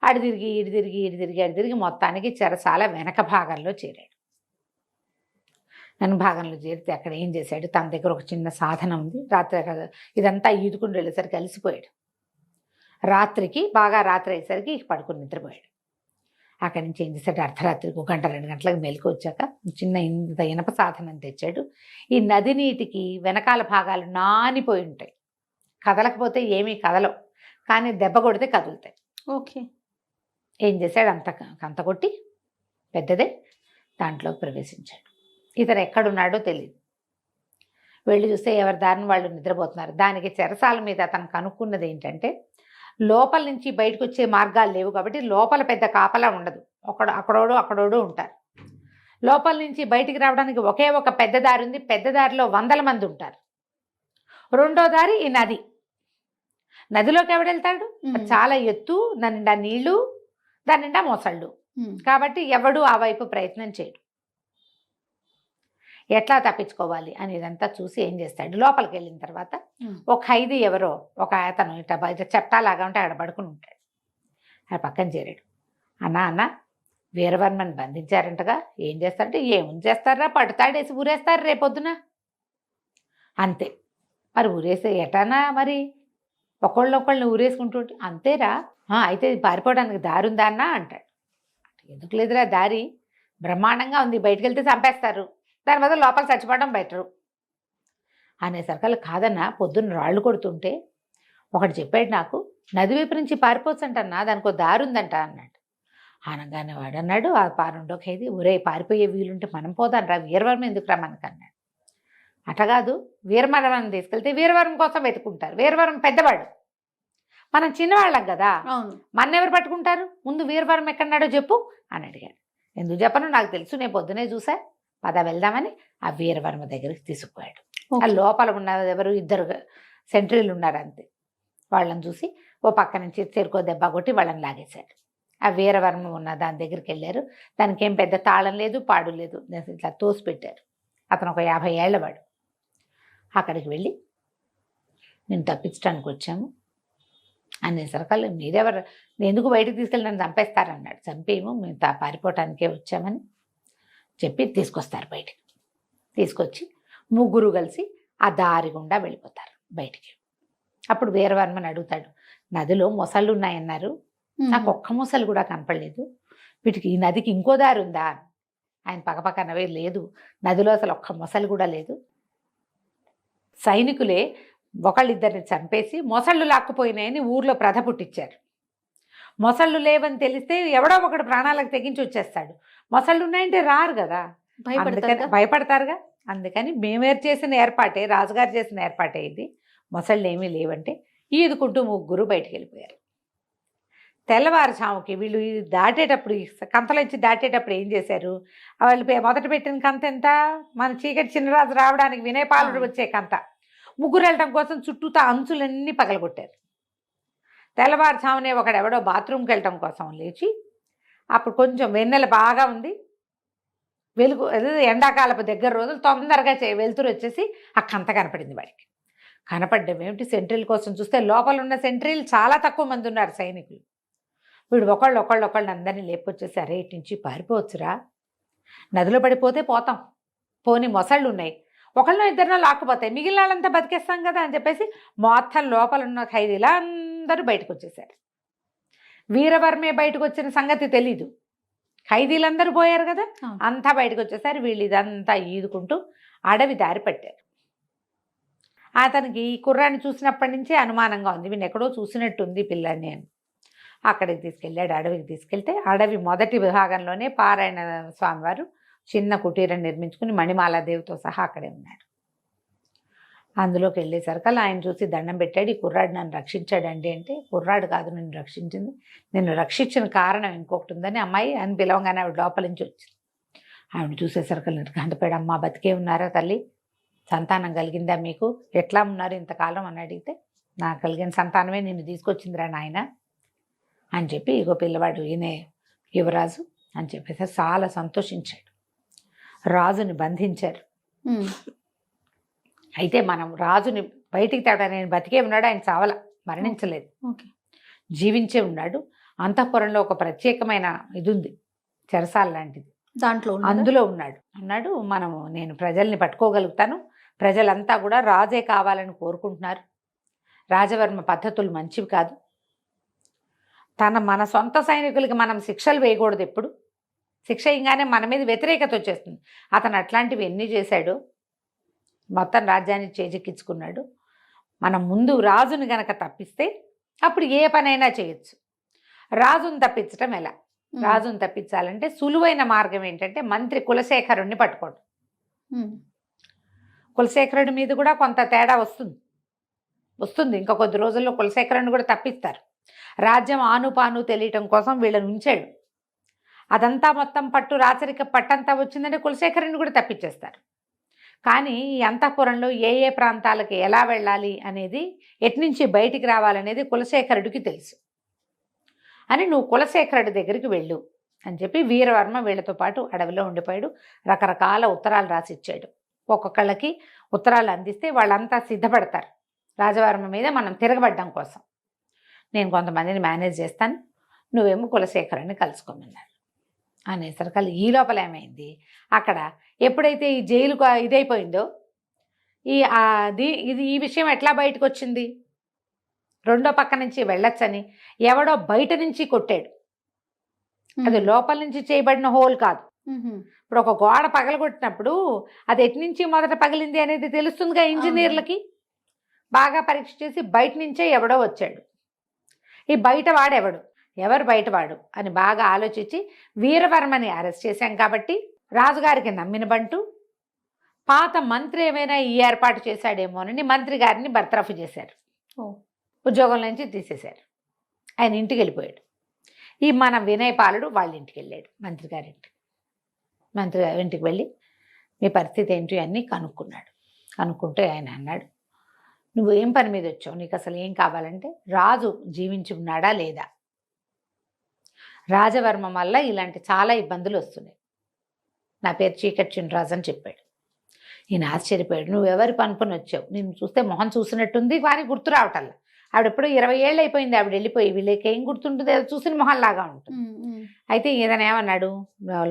అడి తిరిగి మొత్తానికి చెరసాల వెనక భాగంలో చేరాడు. వెనక భాగంలో చేరితే అక్కడ ఏం చేశాడు, తన దగ్గర ఒక చిన్న సాధనం ఉంది. రాత్రి ఇదంతా ఈదుకుని వెళ్ళేసరికి అలసిపోయాడు. బాగా రాత్రి అయ్యేసరికి పడుకుని నిద్రపోయాడు. అక్కడి నుంచి ఏం చేశాడు, అర్ధరాత్రికి 1 గంట 2 గంటలకు మెలకు వచ్చాక చిన్న ఇనప సాధనం తెచ్చాడు. ఈ నది నీటికి వెనకాల భాగాలు నానిపోయి ఉంటాయి, కదలకపోతే ఏమీ కదలవు, కానీ దెబ్బ కొడితే కదులుతాయి. ఏం చేశాడు, అంత కొట్టి పెద్దదే దాంట్లో ప్రవేశించాడు. ఇతను ఎక్కడున్నాడో తెలియదు. వెళ్ళి చూస్తే ఎవరి దారిని వాళ్ళు నిద్రపోతున్నారు. దానికి చెరసాల మీద అతను కనుక్కున్నది ఏంటంటే, లోపల నుంచి బయటకు వచ్చే మార్గాలు లేవు కాబట్టి లోపల పెద్ద కాపలా ఉండదు, అక్కడోడు ఉంటారు. లోపల నుంచి బయటికి రావడానికి ఒకే ఒక పెద్ద దారి ఉంది, పెద్ద దారిలో 100 మంది ఉంటారు. రెండో దారి ఈ నది. నదిలోకి ఎవడెళ్తాడు, చాలా ఎత్తు, దాని నిండా నీళ్లు, దాని నిండా మొసళ్ళు, కాబట్టి ఎవడు ఆ వైపు ప్రయత్నం చేయడు. ఎట్లా తప్పించుకోవాలి అనేదంతా చూసి ఏం చేస్తాడు, లోపలికి వెళ్ళిన తర్వాత ఒక ఖైదీ ఎవరో ఒక అతను ఇట్లా బయట చెప్తాలాగా ఉంటే అక్కడ పడుకుని ఉంటాడు. ఆ పక్కన చేరాడు. అన్న వీరవర్మని బంధించారంటగా, ఏం చేస్తారంటే, ఏముంది చేస్తారా, పట్టుతాడేసి ఊరేస్తారు రేపొద్దున అంతే. మరి ఊరేస్తే ఎటానా, మరి ఒకళ్ళని ఊరేసుకుంటుంటే అంతేరా, అయితే పారిపోవడానికి దారి ఉందా అన్న అంటాడు. ఎందుకు లేదురా దారి, బ్రహ్మాండంగా ఉంది, బయటకు వెళ్తే చంపేస్తారు, దాని బదులు లోపల చచ్చిపోవడం బెటరు అనేసరికల్లా, కాదన్నా పొద్దున్న రాళ్ళు కొడుతుంటే ఒకటి చెప్పాడు నాకు, నది వైపు నుంచి పారిపోవచ్చంటన్నా, దానికి ఒక దారి ఉందంట అన్నాడు. అనగానే వాడు అన్నాడు, ఆ రెండో ఖైదీ, ఒరే పారిపోయే వీలుంటే మనం పోదాం రా, వీరవర్మ ఎందుకురా మనకు అన్నాడు. అటగాదు, వీరవర్మని తీసుకెళ్తే వీరవర్మ కోసం వెతుకుంటారు, వీరవర్మ పెద్దవాడు, మనం చిన్నవాళ్ళం కదా, మన్నెవరు పట్టుకుంటారు, ముందు వీరవర్మ ఎక్కడున్నాడో చెప్పు అని అడిగాడు. ఎందుకు చెప్పను, నాకు తెలుసు, నేను పొద్దునే చూసా, పద వెళ్దామని ఆ వీరవర్మ దగ్గరికి తీసుకుపోయాడు. ఆ లోపల ఉన్న ఎవరు 2 సెంట్రీలు ఉన్నారు అంతే, వాళ్ళని చూసి ఓ పక్క నుంచి చెరుకో దెబ్బ కొట్టి వాళ్ళని లాగేశాడు. ఆ వీరవర్మ ఉన్న దాని దగ్గరికి వెళ్ళారు. దానికి ఏం పెద్ద తాళం లేదు, పాడు లేదు, ఇట్లా తోసి పెట్టారు. అతను ఒక 50 ఏళ్లవాడు. అక్కడికి వెళ్ళి, నేను తప్పించడానికి వచ్చాము, అనేసరికల్లా మీరెవరు, ఎందుకు బయటకు తీసుకెళ్ళి నన్ను చంపేస్తారన్నాడు. చంపేమో మేము పారిపోవటానికే వచ్చామని చెప్పి తీసుకొస్తారు బయటికి. తీసుకొచ్చి ముగ్గురు కలిసి ఆ దారి గుండా వెళ్ళిపోతారు బయటికి. అప్పుడు వీరవర్మని అడుగుతాడు, నదిలో మొసళ్ళు ఉన్నాయన్నారు, నాకు ఒక్క మొసలు కూడా కనపడలేదు, వీటికి ఈ నదికి ఇంకో దారి ఉందా? ఆయన పక్కపక్కనవే, లేదు నదిలో అసలు ఒక్క మొసలు కూడా లేదు. సైనికులే ఒకళ్ళిద్దరిని చంపేసి మొసళ్ళు లాక్కుపోయినాయని ఊర్లో ప్రథ పుట్టించారు. మొసళ్ళు లేవని తెలిస్తే ఎవడో ఒకడు ప్రాణాలకు తెగించి వచ్చేస్తాడు. మొసళ్ళు ఉన్నాయంటే రారు కదా, భయపడతారుగా. అందుకని మేమేరు చేసిన ఏర్పాటే, రాజుగారు చేసిన ఏర్పాటే ఇది. మొసళ్ళు ఏమీ లేవంటే ఈదుకుంటూ ముగ్గురు బయటికి వెళ్ళిపోయారు. తెల్లవారుజాముకి వీళ్ళు దాటేటప్పుడు, కంతలోంచి దాటేటప్పుడు ఏం చేశారు, వాళ్ళు మొదట పెట్టిన కంత ఎంత, మన చీకటి చిన్నరాజు రావడానికి వినయపాలుడు వచ్చే కంత, ముగ్గురు వెళ్ళటం కోసం చుట్టూతా అంచులన్నీ పగలగొట్టారు. తెల్లవారుజామునే ఒకడెవడో బాత్రూమ్కి వెళ్ళటం కోసం లేచి, అప్పుడు కొంచెం వెన్నెల బాగా ఉంది, వెలుగు, ఎండాకాలపు దగ్గర రోజులు, తొందరగా వెలుతురు వచ్చేసి ఆ కంత కనపడింది వాడికి. కనపడ్డం ఏమిటి, సెంట్రీల కోసం చూస్తే లోపల ఉన్న సెంట్రీలు చాలా తక్కువ మంది ఉన్నారు సైనికులు. వీడు ఒకళ్ళు అందరినీ లేపొచ్చేసి, అరే ఇటు నుంచి పారిపోవచ్చురా, నదిలో పడిపోతే పోతాం, పోని మొసళ్ళు ఉన్నాయి, ఒకళ్ళో ఇద్దరినో లాక్కుపోతాయి, మిగిలిన వాళ్ళంతా బతికేస్తాం కదా అని చెప్పేసి మొత్తం లోపల ఉన్న ఖైదీలా అందరూ బయటకు వచ్చేసారు. వీరవర్మే బయటకు వచ్చిన సంగతి తెలీదు, ఖైదీలందరూ పోయారు కదా, అంతా బయటకు వచ్చేసారు. వీళ్ళు ఇదంతా ఈదుకుంటూ అడవి దారి పట్టారు. అతనికి ఈ కుర్రాన్ని చూసినప్పటి నుంచే అనుమానంగా ఉంది, వీడిని ఎక్కడో చూసినట్టుంది పిల్లాన్ని అని. అక్కడికి తీసుకెళ్ళాడు, అడవికి తీసుకెళ్తే అడవి మొదటి విభాగంలోనే పారాయణ స్వామివారు చిన్న కుటీరం నిర్మించుకుని మణిమాలాదేవితో సహా అక్కడే ఉన్నాడు. అందులోకి వెళ్ళేసరికల్లా ఆయన చూసి దండం పెట్టాడు, ఈ కుర్రాడు నన్ను రక్షించాడండి అంటే, కుర్రాడు కాదు నిన్ను రక్షించింది, నిన్ను రక్షించిన కారణం ఇంకొకటి ఉందని అమ్మాయి అని పిలవగానే ఆవిడ లోపల నుంచి వచ్చింది. ఆవిడ చూసేసరికల్లా గంటపేడు, అమ్మ బతికే ఉన్నారా తల్లి, సంతానం కలిగిందా మీకు, ఎట్లా ఉన్నారు ఇంతకాలం అని అడిగితే, నాకు కలిగిన సంతానమే నిన్ను తీసుకొచ్చిందిరా నాయన అని చెప్పి, ఇగో పిల్లవాడు ఈయనే యువరాజు అని చెప్పేసి చాలా సంతోషించాడు. రాజుని బంధించారు. అయితే మనం రాజుని బయటికి తేడా, నేను బతికే ఉన్నాడు, ఆయన చావల, మరణించలేదు, జీవించే ఉన్నాడు. అంతఃపురంలో ఒక ప్రత్యేకమైన ఇది ఉంది, చెరసాల లాంటిది, దాంట్లో అందులో ఉన్నాడు. నేను ప్రజల్ని పట్టుకోగలుగుతాను, ప్రజలంతా కూడా రాజే కావాలని కోరుకుంటున్నారు, రాజవర్మ పద్ధతులు మంచివి కాదు, మన సొంత సైనికులకి మనం శిక్షలు వేయకూడదు, ఎప్పుడు శిక్ష ఇంగానే మన మీద వ్యతిరేకత వచ్చేస్తుంది. అతను అట్లాంటివి ఎన్ని చేశాడు, మొత్తం రాజ్యాన్ని చేజెక్కించుకున్నాడు. మనం ముందు రాజుని గనక తప్పిస్తే అప్పుడు ఏ పనైనా చేయొచ్చు. రాజుని తప్పించటం ఎలా, రాజుని తప్పించాలంటే సులువైన మార్గం ఏంటంటే మంత్రి కులశేఖరుణ్ణి పట్టుకోవడం. కులశేఖరుడి మీద కూడా కొంత తేడా వస్తుంది, ఇంకా కొద్ది రోజుల్లో కులశేఖరుని కూడా తప్పిస్తారు. రాజ్యం ఆనుపాను తెలియటం కోసం వీళ్ళని ఉంచాడు. అదంతా మొత్తం పట్టు రాచరిక పట్టంతా వచ్చిందంటే కులశేఖరుని కూడా తప్పించేస్తారు. కానీ ఈ అంతఃపురంలో ఏ ప్రాంతాలకి ఎలా వెళ్ళాలి అనేది, ఎట్నుంచి బయటికి రావాలనేది కులశేఖరుడికి తెలుసు అని, నువ్వు కులశేఖరుడి దగ్గరికి వెళ్ళు అని చెప్పి వీరవర్మ వీళ్ళతో పాటు అడవిలో ఉండిపోయాడు. రకరకాల ఉత్తరాలు రాసిచ్చాడు. ఒక్కొక్కళ్ళకి ఉత్తరాలు అందిస్తే వాళ్ళంతా సిద్ధపడతారు రాజవర్మ మీద మనం తిరగబడ్డం కోసం. నేను కొంతమందిని మేనేజ్ చేస్తాను, నువ్వేమో కులశేఖరుని కలుసుకోమన్నాడు అనేసరికి ఈ లోపల ఏమైంది, అక్కడ ఎప్పుడైతే ఈ జైలు ఇదైపోయిందో, ఈ విషయం ఎట్లా బయటకు వచ్చింది, రెండో పక్క నుంచి వెళ్ళొచ్చని ఎవడో బయట నుంచి కొట్టాడు. అది లోపల నుంచి చేయబడిన హోల్ కాదు. ఇప్పుడు ఒక గోడ పగలగొట్టినప్పుడు అది ఎట్నుంచి మొదట పగిలింది అనేది తెలుస్తుందిగా ఇంజనీర్లకి. బాగా పరీక్ష చేసి బయట నుంచే ఎవడో వచ్చాడు. ఈ బయటవాడెవడు, ఎవరు బయటవాడు అని బాగా ఆలోచించి వీరవర్మని అరెస్ట్ చేశాం కాబట్టి రాజుగారికి నమ్మిన బంటు పాత మంత్రి ఏమైనా ఈ ఏర్పాటు చేశాడేమోనని మంత్రి గారిని బర్తరఫ్ చేశారు, ఉద్యోగం నుంచి తీసేశారు. ఆయన ఇంటికి వెళ్ళిపోయాడు. ఈ మన వినయపాలుడు వాళ్ళ ఇంటికి వెళ్ళాడు, మంత్రి గారింటికి. మంత్రి గారి ఇంటికి వెళ్ళి మీ పరిస్థితి ఏంటి అన్నీ కనుక్కున్నాడు. కనుక్కుంటే ఆయన అన్నాడు, నువ్వు ఏం పని మీద వచ్చావు, నీకు అసలు ఏం కావాలంటే, రాజు జీవించి ఉన్నాడా లేదా, రాజవర్మం వల్ల ఇలాంటి చాలా ఇబ్బందులు వస్తున్నాయి, నా పేరు చీకటి చిన్నరాజు అని చెప్పాడు. ఈయన ఆశ్చర్యపోయాడు, నువ్వు ఎవరి పనుకొని వచ్చావు, నేను చూస్తే మొహం చూసినట్టుంది కానీ గుర్తు రావటల్లా, ఆవిడెప్పుడు 20 ఏళ్ళు అయిపోయింది ఆవిడ వెళ్ళిపోయి. వీళ్ళకి ఏం గుర్తుంటుంది, ఏదో చూసిన మొహంలాగా ఉంటుంది. అయితే ఈయన ఏమన్నాడు,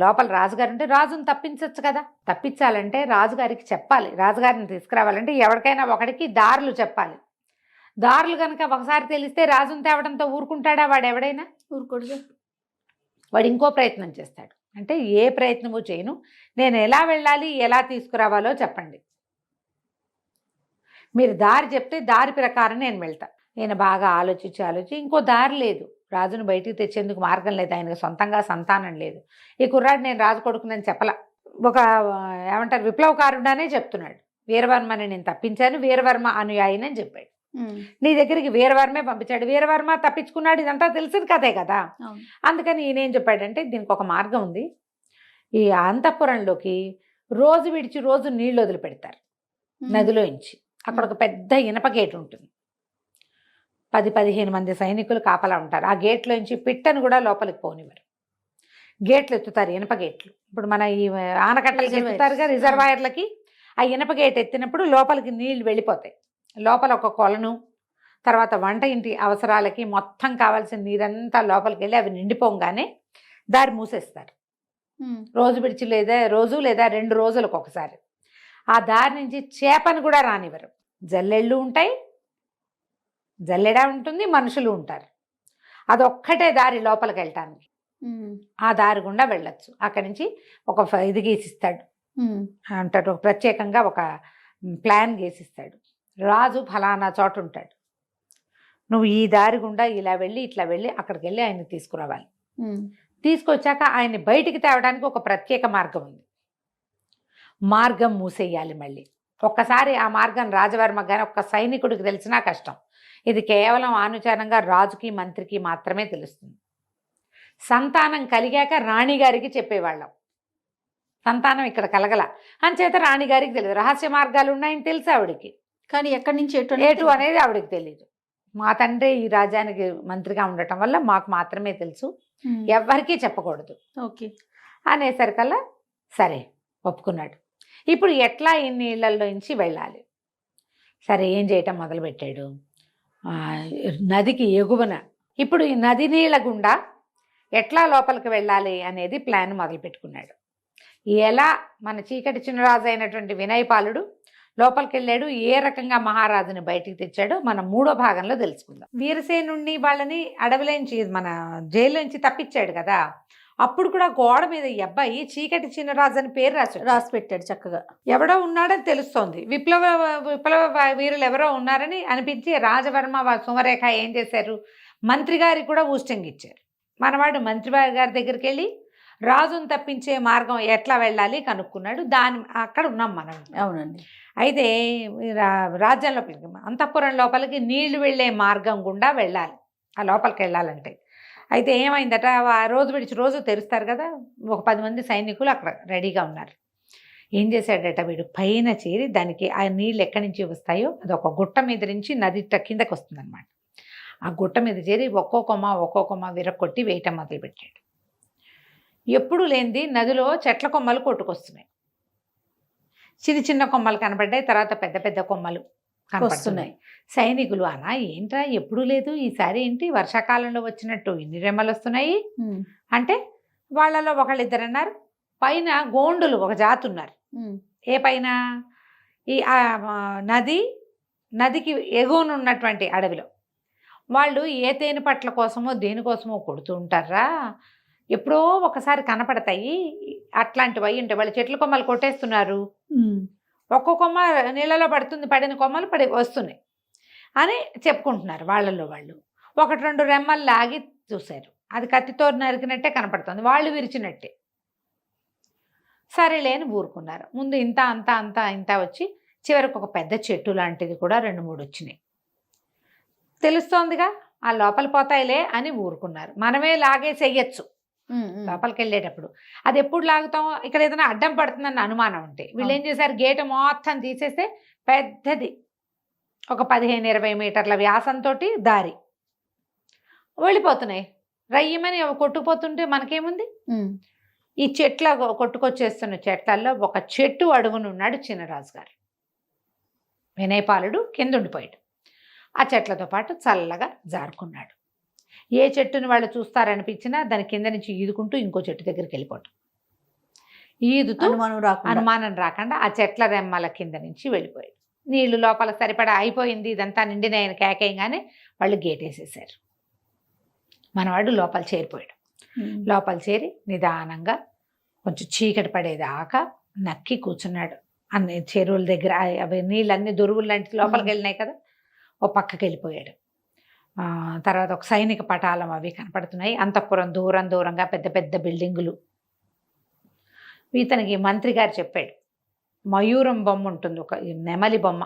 లోపల రాజుగారు ఉంటే రాజుని తప్పించవచ్చు కదా. తప్పించాలంటే రాజుగారికి చెప్పాలి, రాజుగారిని తీసుకురావాలంటే ఎవరికైనా ఒకడికి దారులు చెప్పాలి. దారులు కనుక ఒకసారి తెలిస్తే రాజుని తేవడంతో ఊరుకుంటాడా వాడు? ఎవడైనా ఊరుకోడుగా. వాడు ఇంకో ప్రయత్నం చేస్తాడు. అంటే ఏ ప్రయత్నము చేయను, నేను ఎలా వెళ్ళాలి, ఎలా తీసుకురావాలో చెప్పండి, మీరు దారి చెప్తే దారి ప్రకారం నేను వెళ్తా. నేను బాగా ఆలోచించి ఇంకో దారి లేదు, రాజును బయటికి తెచ్చేందుకు మార్గం లేదు, ఆయనకు సొంతంగా సంతానం లేదు, ఈ కుర్రాడు నేను రాజు కొడుకునని చెప్పలా. ఒక ఏమంటారు, విప్లవకారుడనే చెప్తున్నాడు. వీరవర్మని నేను తప్పించాను, వీరవర్మ అనుయాయినని చెప్పాడు. నీ దగ్గరికి వీరవర్మే పంపించాడు, వీరవర్మ తప్పించుకున్నాడు, ఇదంతా తెలిసిన కథే కదా. అందుకని ఈయన ఏం చెప్పాడంటే, దీనికి ఒక మార్గం ఉంది. ఈ అంతఃపురంలోకి రోజు విడిచి రోజు నీళ్లు వదిలిపెడతారు నదిలోంచి. అక్కడ ఒక పెద్ద ఇనప గేటు ఉంటుంది, 10-15 మంది సైనికులు కాపలా ఉంటారు. ఆ గేట్లోంచి పిట్టను కూడా లోపలికి పోనివ్వరు. గేట్లు ఎత్తుతారు, ఇనప గేట్లు. ఇప్పుడు మన ఈ ఆనకట్టలకి ఎత్తుతారుగా రిజర్వాయర్లకి, ఆ ఇనప గేట్ ఎత్తినప్పుడు లోపలికి నీళ్లు వెళ్ళిపోతాయి. లోపల ఒక కొలను, తర్వాత వంట ఇంటి అవసరాలకి మొత్తం కావాల్సిన నీరంతా లోపలికి వెళ్ళి అవి నిండిపోగానే దారి మూసేస్తారు. రోజు విడిచి రోజు లేదా 2 రోజులకు ఒకసారి. ఆ దారి నుంచి చేపను కూడా రానివ్వరు. జల్లెళ్ళు ఉంటాయి, జల్లెడ ఉంటుంది, మనుషులు ఉంటారు. అదొక్కటే దారి లోపలికి వెళ్ళటానికి. ఆ దారి గుండా వెళ్ళొచ్చు. అక్కడి నుంచి ఒక ఇది గీసిస్తాడు అంటాడు, ఒక ప్రత్యేకంగా ఒక ప్లాన్ గీసిస్తాడు. రాజు ఫలానా చోట ఉంటాడు, నువ్వు ఈ దారి గుండా ఇలా వెళ్ళి ఇట్లా వెళ్ళి అక్కడికి వెళ్ళి ఆయన్ని తీసుకురావాలి. తీసుకొచ్చాక ఆయన్ని బయటికి తేవడానికి ఒక ప్రత్యేక మార్గం ఉంది. మార్గం మూసేయాలి మళ్ళీ. ఒక్కసారి ఆ మార్గం రాజవర్మ కానీ ఒక్క సైనికుడికి తెలిసినా కష్టం. ఇది కేవలం ఆనుచారంగా రాజుకి మంత్రికి మాత్రమే తెలుస్తుంది. సంతానం కలిగాక రాణిగారికి చెప్పేవాళ్ళం. సంతానం ఇక్కడ కలగల అంచేత రాణిగారికి తెలియదు. రహస్య మార్గాలు ఉన్నాయని తెలుసు ఆవిడికి, కానీ ఎక్కడి నుంచి ఎటు అనేది ఆవిడకి తెలియదు. మా తండ్రి ఈ రాజ్యానికి మంత్రిగా ఉండటం వల్ల మాకు మాత్రమే తెలుసు, ఎవ్వరికీ చెప్పకూడదు ఓకే అనేసరికల్లా సరే ఒప్పుకున్నాడు. ఇప్పుడు ఎట్లా ఈ నీళ్ళల్లోంచి వెళ్ళాలి? సరే ఏం చేయటం మొదలుపెట్టాడు, నదికి ఎగువన ఇప్పుడు ఈ నది నీళ్ళ గుండా ఎట్లా లోపలికి వెళ్ళాలి అనేది ప్లాన్ మొదలుపెట్టుకున్నాడు. ఎలా మన చీకటి చిన్నరాజు అయినటువంటి వినయపాలుడు లోపలికి వెళ్ళాడు, ఏ రకంగా మహారాజుని బయటికి తెచ్చాడో మనం 3వ భాగంలో తెలుసుకుందాం. వీరసేనుణ్ణి వాళ్ళని అడవిలోంచి మన జైల్లోంచి తప్పించాడు కదా, అప్పుడు కూడా గోడ మీద ఈ అబ్బాయి చీకటి చిన్నరాజు అని పేరు రాసి పెట్టాడు చక్కగా. ఎవడో ఉన్నాడని తెలుస్తోంది, విప్లవ వీరులు ఎవరో ఉన్నారని అనిపించి రాజవర్మ సుమరేఖ ఏం చేశారు, మంత్రి గారికి కూడా ఊస్టింగ్ ఇచ్చారు. మనవాడు మంత్రి గారి దగ్గరికి వెళ్ళి రాజును తప్పించే మార్గం ఎట్లా వెళ్ళాలి కనుక్కున్నాడు. అక్కడ ఉన్నాం మనం. అవునండి. అయితే రాజ్యం లోపలికి, అంతఃపురం లోపలికి నీళ్లు వెళ్ళే మార్గం గుండా వెళ్ళాలి ఆ లోపలికి వెళ్ళాలంటే. అయితే ఏమైందట, రోజు విడిచి రోజు తెరుస్తారు కదా, ఒక 10 మంది సైనికులు అక్కడ రెడీగా ఉన్నారు. ఏం చేశాడట వీడు, పైన చేరి దానికి ఆ నీళ్ళు ఎక్కడి నుంచి వస్తాయో అది ఒక గుట్ట మీద నుంచి నది కిందకి వస్తుందన్నమాట. ఆ గుట్ట మీద చేరి ఒక్కో కొమ్మ విరక్కొట్టి వేయటం మొదలుపెట్టాడు. ఎప్పుడు లేనిది నదిలో చెట్ల కొమ్మలు కొట్టుకొస్తున్నాయి. చిన్న కొమ్మలు కనపడ్డాయి, తర్వాత పెద్ద పెద్ద కొమ్మలు కనపడుతున్నాయి. సైనికులు అనా ఏంట్రా ఎప్పుడూ లేదు, ఈసారి ఏంటి వర్షాకాలంలో వచ్చినట్టు ఇన్ని రెమ్మలు వస్తున్నాయి అంటే, వాళ్ళలో ఒకళ్ళిద్దరు అన్నారు, పైన గోండులు ఒక జాతి ఉన్నారు. ఏ పైన, ఈ నదికి ఎగువన ఉన్నటువంటి అడవిలో. వాళ్ళు ఏ తేనె పట్ల కోసమో దేనికోసమో కొడుతూ ఉంటారా, ఎప్పుడో ఒకసారి కనపడతాయి, అట్లాంటివి అయి ఉంటాయి. వాళ్ళు చెట్ల కొమ్మలు కొట్టేస్తున్నారు, ఒక్కో కొమ్మ నీళ్ళలో పడిన కొమ్మలు వస్తున్నాయి అని చెప్పుకుంటున్నారు వాళ్ళల్లో వాళ్ళు. 1-2 రెమ్మలు లాగి చూశారు, అది కత్తితో నరికినట్టే కనపడుతుంది, వాళ్ళు విరిచినట్టే. సరేలేని ఊరుకున్నారు. ముందు ఇంత వచ్చి చివరికి ఒక పెద్ద చెట్టు లాంటిది కూడా 2-3 వచ్చినాయి. తెలుస్తోందిగా ఆ లోపల పోతాయిలే అని ఊరుకున్నారు. మనమే లాగేసేయచ్చు లోపలికి వెళ్ళేటప్పుడు. అది ఎప్పుడు లాగుతాం, ఇక్కడ ఏదైనా అడ్డం పడుతుందన్న అనుమానం ఉంటే. వీళ్ళు ఏం చేశారు, గేటు మొత్తం తీసేస్తే పెద్దది ఒక 15-20 మీటర్ల వ్యాసంతో దారి వెళ్ళిపోతున్నాయి. రయ్యమని కొట్టుకుపోతుంటే మనకేముంది, ఈ కొట్టుకొచ్చేస్తున్న చెట్లల్లో ఒక చెట్టు అడుగునున్నాడు చిన్నరాజు గారు. వినయపాలుడు కింద ఉండిపోయాడు. ఆ చెట్లతో పాటు చల్లగా జారుకున్నాడు. ఏ చెట్టుని వాళ్ళు చూస్తారనిపించినా దాని కింద నుంచి ఈదుకుంటూ ఇంకో చెట్టు దగ్గరికి వెళ్ళిపోవటం. ఈదుతూ అనుమానం రాకుండా ఆ చెట్ల రెమ్మల కింద నుంచి వెళ్ళిపోయాడు. నీళ్లు లోపల సరిపడా అయిపోయింది, ఇదంతా నిండిన ఆయన కేకేయంగానే వాళ్ళు గేట్ వేసేసారు. మనవాడు లోపల చేరిపోయాడు. లోపల చేరి నిదానంగా కొంచెం చీకటి పడేదాకా నక్కి కూర్చున్నాడు. అన్ని చెరువుల దగ్గర అవి నీళ్ళన్నీ దొరువులు లాంటి లోపలికి వెళ్ళినాయి కదా, ఓ పక్కకి వెళ్ళిపోయాడు. తర్వాత ఒక సైనిక పటాలం అవి కనపడుతున్నాయి. అంతఃపురం దూరం దూరంగా పెద్ద పెద్ద బిల్డింగులు. ఇతనికి మంత్రి గారు చెప్పాడు, మయూరం బొమ్మ ఉంటుంది, ఒక నెమలి బొమ్మ.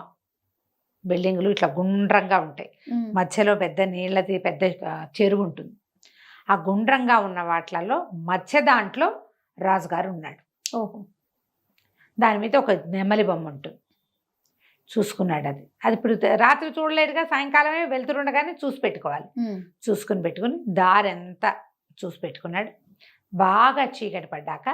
బిల్డింగులు ఇట్లా గుండ్రంగా ఉంటాయి, మధ్యలో పెద్ద నీళ్ళది పెద్ద చెరువు ఉంటుంది. ఆ గుండ్రంగా ఉన్న వాటిలలో మధ్య దాంట్లో రాజుగారు ఉన్నాడు. ఓహో. దాని మీద ఒక నెమలి బొమ్మ ఉంటుంది. చూసుకున్నాడు. అది ఇప్పుడు రాత్రి చూడలేడుగా, సాయంకాలమే వెళ్తుండగానే చూసి పెట్టుకోవాలి. పెట్టుకుని దారంతా చూసి పెట్టుకున్నాడు. బాగా చీకటి పడ్డాక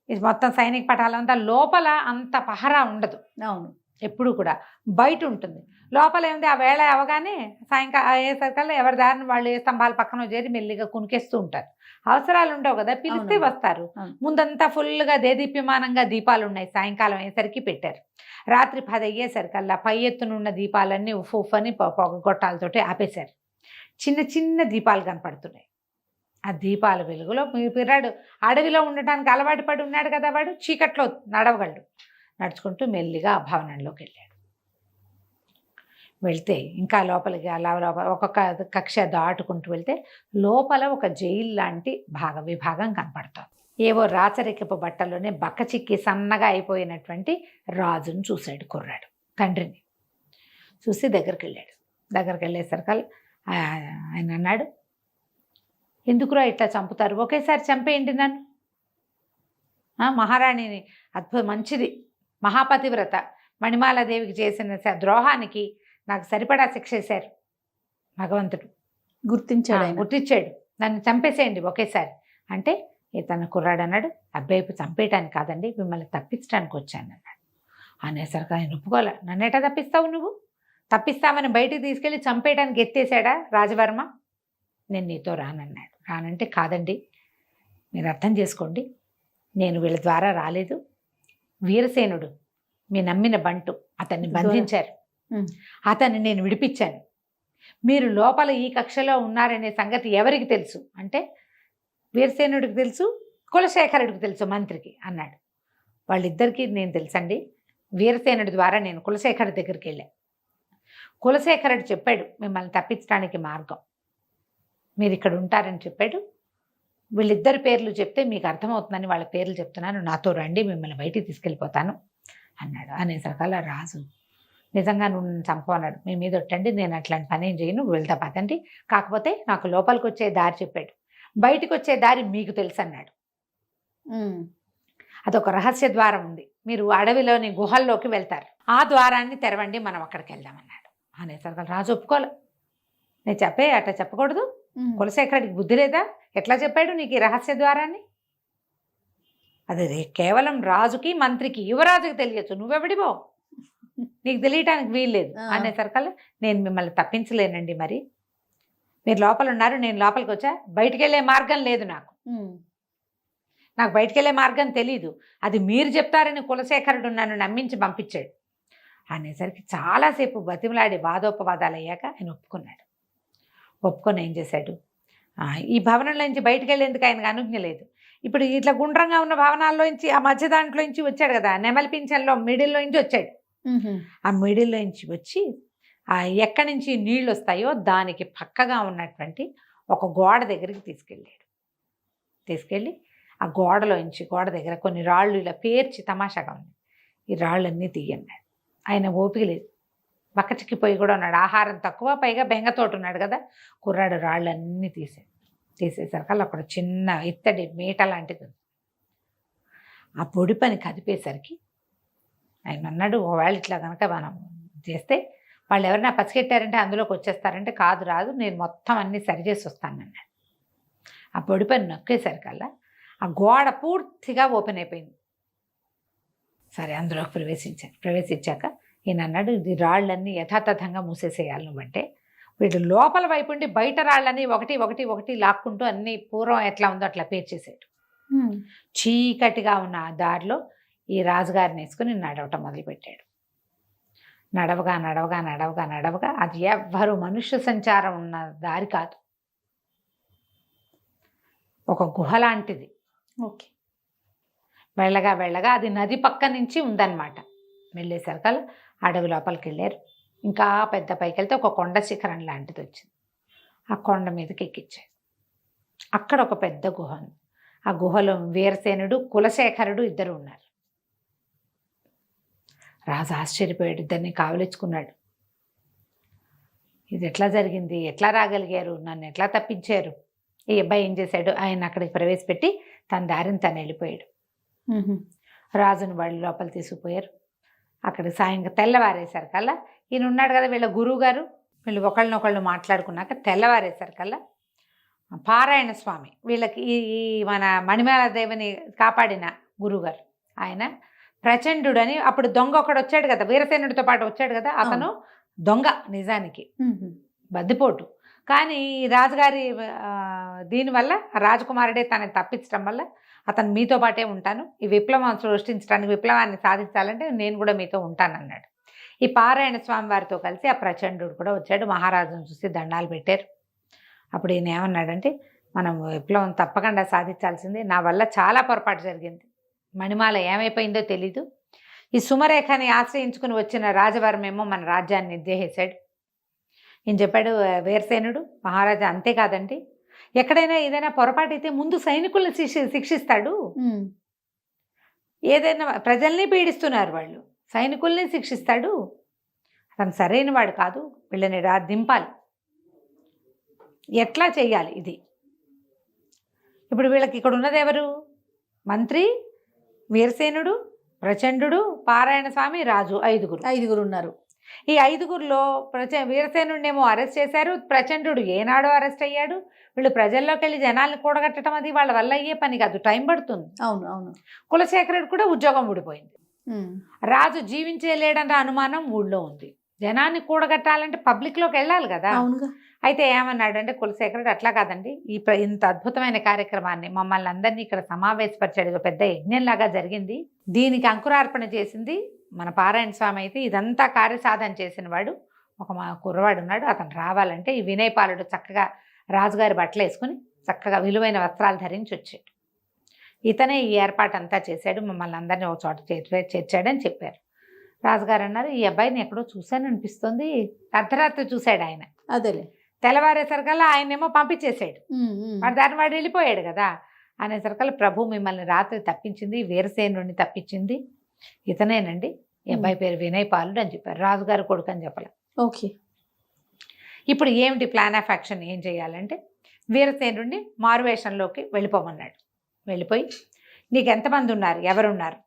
ఇది మొత్తం సైనిక పటాలంతా లోపల అంత పహరా ఉండదు. అవును, ఎప్పుడు కూడా బయట ఉంటుంది. లోపల ఏముంది, ఆ వేళ అవగానే సాయంకాలం అయ్యేసరికల్లా ఎవరి దారిని వాళ్ళు ఏ స్తంభాల పక్కన చేరి మెల్లిగా కునికేస్తూ ఉంటారు. అవసరాలు ఉండవు కదా, పిలిస్తే వస్తారు. ముందంతా ఫుల్గా దేదీప్యమానంగా దీపాలు ఉన్నాయి. సాయంకాలం అయ్యేసరికి పెట్టారు. రాత్రి 10 అయ్యేసరికల్లా పై ఎత్తునున్న దీపాలన్నీ ఉఫ్ అని పొగగొట్టాలతోటి ఆపేశారు. చిన్న చిన్న దీపాలు కనపడుతున్నాయి. ఆ దీపాల వెలుగులో పిర్రాడు అడవిలో ఉండటానికి అలవాటు పడి ఉన్నాడు కదా, వాడు చీకట్లో నడవగలడు. నడుచుకుంటూ మెల్లిగా ఆ భవనంలోకి వెళ్ళాడు. వెళ్తే ఇంకా లోపలికి అలా ఒక్కొక్క కక్ష దాటుకుంటూ వెళ్తే లోపల ఒక జైలు లాంటి విభాగం కనపడుతుంది. ఏవో రాచరికపు బట్టల్లోనే బక్క చిక్కి సన్నగా అయిపోయినటువంటి రాజును చూశాడు కుర్రాడు. తండ్రిని చూసి దగ్గరికి వెళ్ళాడు. దగ్గరికి వెళ్ళేసరికి ఆయన అన్నాడు, ఎందుకురా ఇట్లా చంపుతారు, ఒకేసారి చంపేయండి నన్ను. మహారాణిని మంచిది, మహాపతివ్రత మణిమాలాదేవికి చేసిన ద్రోహానికి నాకు సరిపడా శిక్ష వేశారు భగవంతుడు. గుర్తించాడు. నన్ను చంపేసేయండి ఒకేసారి అంటే తన కుర్రాడు అన్నాడు, అబ్బాయి చంపేయటానికి కాదండి, మిమ్మల్ని తప్పించడానికి వచ్చాను అన్నాడు. అనేసరికి ఆయన ఒప్పుకోలే. నన్నేటా తప్పిస్తావు నువ్వు? తప్పిస్తామని బయటికి తీసుకెళ్ళి చంపేయడానికి ఎత్తేసాడా రాజవర్మ? నేను నీతో రానన్నాడు. రానంటే కాదండి, మీరు అర్థం చేసుకోండి, నేను వీళ్ళ ద్వారా రాలేదు. వీరసేనుడు మీ నమ్మిన బంటు అతన్ని బంధించారు. అతన్ని నేను విడిపించాను. మీరు లోపల ఈ కక్షలో ఉన్నారనే సంగతి ఎవరికి తెలుసు అంటే వీరసేనుడికి తెలుసు, కులశేఖరుడికి తెలుసు, మంత్రికి అన్నాడు. వాళ్ళిద్దరికీ నేను తెలుసండి. వీరసేనుడి ద్వారా నేను కులశేఖరుడి దగ్గరికి వెళ్ళాను. కులశేఖరుడు చెప్పాడు మిమ్మల్ని తప్పించడానికి మార్గం, మీరు ఇక్కడ ఉంటారని చెప్పాడు. వీళ్ళిద్దరి పేర్లు చెప్తే మీకు అర్థమవుతుందని వాళ్ళ పేర్లు చెప్తున్నాను, నాతో రండి, మిమ్మల్ని బయటికి తీసుకెళ్ళిపోతాను అన్నాడు. అనేసరికల్లా రాజు నిజంగా నువ్వు చంపన్నాడు, మీ మీద ఒట్టండి, నేను అట్లాంటి పని ఏం చేయను, వెళ్తా పదండి. కాకపోతే నాకు లోపలికి వచ్చే దారి చెప్పాడు, బయటకు వచ్చే దారి మీకు తెలుసు అన్నాడు. అదొక రహస్య ద్వారం ఉంది, మీరు అడవిలోని గుహల్లోకి వెళ్తారు, ఆ ద్వారాన్ని తెరవండి, మనం అక్కడికి వెళ్దామన్నాడు. అనేసరికి రాజు ఒప్పుకోలే. నేను అట్లా చెప్పకూడదు, కులశేఖరుడికి బుద్ధి లేదా, ఎట్లా చెప్పాడు నీకు ఈ రహస్య ద్వారాన్ని? అది కేవలం రాజుకి మంత్రికి యువరాజుకి తెలియచ్చు, నువ్వెవడివో నీకు తెలియటానికి వీల్లేదు. అనేసరికల్లా నేను మిమ్మల్ని తప్పించలేనండి, మరి మీరు లోపల ఉన్నారు, నేను లోపలికి వచ్చా, బయటికి వెళ్ళే మార్గం లేదు, నాకు బయటికి వెళ్ళే మార్గం తెలీదు, అది మీరు చెప్తారని కులశేఖరుడు నన్ను నమ్మించి పంపించాడు. అనేసరికి చాలాసేపు బతిమలాడి వాదోపవాదాలు అయ్యాక ఆయన ఒప్పుకున్నాడు. ఒప్పుకొని ఏం చేశాడు, ఈ భవనంలోంచి బయటికి వెళ్ళేందుకు ఆయనకు అనుజ్ఞ లేదు. ఇప్పుడు ఇట్లా గుండ్రంగా ఉన్న భవనాల్లోంచి ఆ మధ్య దాంట్లోంచి వచ్చాడు కదా, నెమలి పింఛన్లో మిడిల్లోంచి వచ్చాడు. ఆ మిడిల్లోంచి వచ్చి ఎక్కడి నుంచి నీళ్ళు వస్తాయో దానికి పక్కగా ఉన్నటువంటి ఒక గోడ దగ్గరికి తీసుకెళ్ళి ఆ గోడ దగ్గర కొన్ని రాళ్ళు ఇలా పేర్చి తమాషాగా ఉంది, ఈ రాళ్ళన్నీ తీయన్నాడు. ఆయన ఓపిక లేదు, బక్కచిక్కిపోయి కూడా ఉన్నాడు, ఆహారం తక్కువ, పైగా బెంగతోటి ఉన్నాడు కదా. కుర్రాడు రాళ్ళన్నీ తీసేసరికి అక్కడ చిన్న ఇత్తడి మీట లాంటిది ఉంది. ఆ పొడి పని కదిపేసరికి ఆయన అన్నాడు, ఒకవేళ ఇట్లా కనుక మనం చేస్తే వాళ్ళు ఎవరైనా పసిగట్టారంటే అందులోకి వచ్చేస్తారంటే, కాదు రాదు, నేను మొత్తం అన్నీ సరిచేసి వస్తానన్నాడు. ఆ పొడి పని నొక్కేసరికల్లా ఆ గోడ పూర్తిగా ఓపెన్ అయిపోయింది. సరే అందులోకి ప్రవేశించాక ఈయన అన్నాడు, ఇది రాళ్ళన్నీ యథాతథంగా మూసేసేయాలి నువ్వంటే. వీడు లోపల వైపు ఉండి బయట రాళ్ళని ఒకటి ఒకటి ఒకటి లాక్కుంటూ అన్ని పూర్వం ఎట్లా ఉందో అట్లా పేర్చేసాడు. చీకటిగా ఉన్న ఆ దారిలో ఈ రాజుగారిని వేసుకుని నడవటం మొదలుపెట్టాడు. నడవగా నడవగా నడవగా నడవగా అది ఎవ్వరు మనుష్య సంచారం ఉన్న దారి కాదు, ఒక గుహ లాంటిది. ఓకే. వెళ్ళగా వెళ్ళగా అది నది పక్క నుంచి ఉందన్నమాట. వెళ్ళేసరికల్ అడవి లోపలికి వెళ్ళారు. ఇంకా పెద్ద పైకి వెళ్తే ఒక కొండ శిఖరం లాంటిది వచ్చింది. ఆ కొండ మీదకి ఎక్కించారు. అక్కడ ఒక పెద్ద గుహ ఉంది. ఆ గుహలో వీరసేనుడు, కులశేఖరుడు ఇద్దరు ఉన్నారు. రాజు ఆశ్చర్యపోయాడు, ఇద్దరిని కావలించుకున్నాడు. ఇది ఎట్లా జరిగింది, ఎట్లా రాగలిగారు, నన్ను ఎట్లా తప్పించారు? ఈ అబ్బాయి ఏం చేశాడు, ఆయన అక్కడికి ప్రవేశపెట్టి తన దారిని తను వెళ్ళిపోయాడు. రాజును వాళ్ళు లోపల తీసుకుపోయారు. అక్కడ సాయంగా తెల్లవారేసరికల్లా ఈయన ఉన్నాడు కదా, వీళ్ళ గురువు గారు, వీళ్ళు ఒకళ్ళనొకళ్ళు మాట్లాడుకున్నాక తెల్లవారేసరికల్లా పారాయణ స్వామి, వీళ్ళకి ఈ మన మణిమేల దేవిని కాపాడిన గురువుగారు, ఆయన ప్రచండు అని, అప్పుడు దొంగ ఒకడు వచ్చాడు కదా, వీరసేనుడితో పాటు వచ్చాడు కదా, అతను దొంగ నిజానికి, బద్దిపోటు. కానీ ఈ రాజుగారి దీనివల్ల రాజకుమారుడే తనని తప్పించడం వల్ల అతను మీతో పాటే ఉంటాను, ఈ విప్లవం సృష్టించడానికి, విప్లవాన్ని సాధించాలంటే నేను కూడా మీతో ఉంటానన్నాడు. ఈ పారాయణ స్వామి వారితో కలిసి ఆ ప్రచండు కూడా వచ్చాడు. మహారాజును చూసి దండాలు పెట్టారు. అప్పుడు ఈయన ఏమన్నాడంటే, మనం విప్లవం తప్పకుండా సాధించాల్సిందే, నా వల్ల చాలా పొరపాటు జరిగింది, మణిమాల ఏమైపోయిందో తెలీదు, ఈ సుమరేఖని ఆశ్రయించుకుని వచ్చిన రాజవర్మేమో మన రాజ్యాన్ని నిర్దేశించాడు. ఈయన చెప్పాడు వీరసేనుడు, మహారాజా అంతేకాదండి, ఎక్కడైనా ఏదైనా పొరపాటు అయితే ముందు సైనికుల్ని శిక్షిస్తాడు, ఏదైనా ప్రజల్ని పీడిస్తున్నారు వాళ్ళు, సైనికుల్ని శిక్షిస్తాడు, అతను సరైన వాడు కాదు, వీళ్ళని దింపాలి, ఎట్లా చెయ్యాలి ఇది. ఇప్పుడు వీళ్ళకి ఇక్కడ ఉన్నది ఎవరు? మంత్రి, వీరసేనుడు, ప్రచండు, పారాయణ స్వామి, రాజు, ఐదుగురు ఉన్నారు. ఈ ఐదుగురిలో వీరసేనుడినేమో అరెస్ట్ చేశారు, ప్రచండు ఏనాడో అరెస్ట్ అయ్యాడు. వీళ్ళు ప్రజల్లోకి వెళ్ళి జనాల్ని కూడగట్టడం అది వాళ్ళ వల్ల అయ్యే పని కాదు, టైం పడుతుంది. అవును అవును. కులశేఖరుడు కూడా ఉద్యోగం ఊడిపోయింది. రాజు జీవించలేడన్న అనుమానం ఊళ్ళో ఉంది. జనాన్ని కూడగట్టాలంటే పబ్లిక్లోకి వెళ్ళాలి కదా. అవునుగా. అయితే ఏమన్నాడు అంటే కులశేఖరుడు, అట్లా కాదండి, ఇంత అద్భుతమైన కార్యక్రమాన్ని మమ్మల్ని అందరినీ ఇక్కడ సమావేశపరిచాడు, పెద్ద యజ్ఞంలాగా జరిగింది, దీనికి అంకురార్పణ చేసింది మన పారాయణ స్వామి అయితే, ఇదంతా కార్యసాధన చేసిన వాడు ఒక మా కుర్రవాడు ఉన్నాడు, అతను రావాలంటే ఈ వినయపాలుడు చక్కగా రాజుగారి బట్టలు వేసుకుని చక్కగా విలువైన వస్త్రాలు ధరించి వచ్చాడు, ఇతనే ఈ ఏర్పాటు అంతా చేశాడు, మమ్మల్ని అందరినీ ఒక చోట చేర్చాడని చెప్పారు. రాజుగారు అన్నారు, ఈ అబ్బాయిని ఎక్కడో చూశాను అనిపిస్తుంది, అర్ధరాత్రి చూశాడు ఆయన. అదేలే. తెల్లవారేసరికల్లా ఆయనేమో పంపించేశాడు, వాడు దాన్ని వాడు వెళ్ళిపోయాడు కదా. అనేసరికల్లా ప్రభు మిమ్మల్ని రాత్రి తప్పించింది, వీరసేనుడిని తప్పించింది ఇతనేనండి, ఈ అబ్బాయి పేరు వినయపాలుడు అని చెప్పారు. రాజుగారు కొడుకు అని చెప్పలే. ఓకే. ఇప్పుడు ఏమిటి ప్లాన్ ఆఫ్ యాక్షన్, ఏం చేయాలంటే వీరసేనుడిని మారువేషంలోకి వెళ్ళిపోమన్నాడు. వెళ్ళిపోయి నీకు ఎంతమంది ఉన్నారు, ఎవరున్నారు,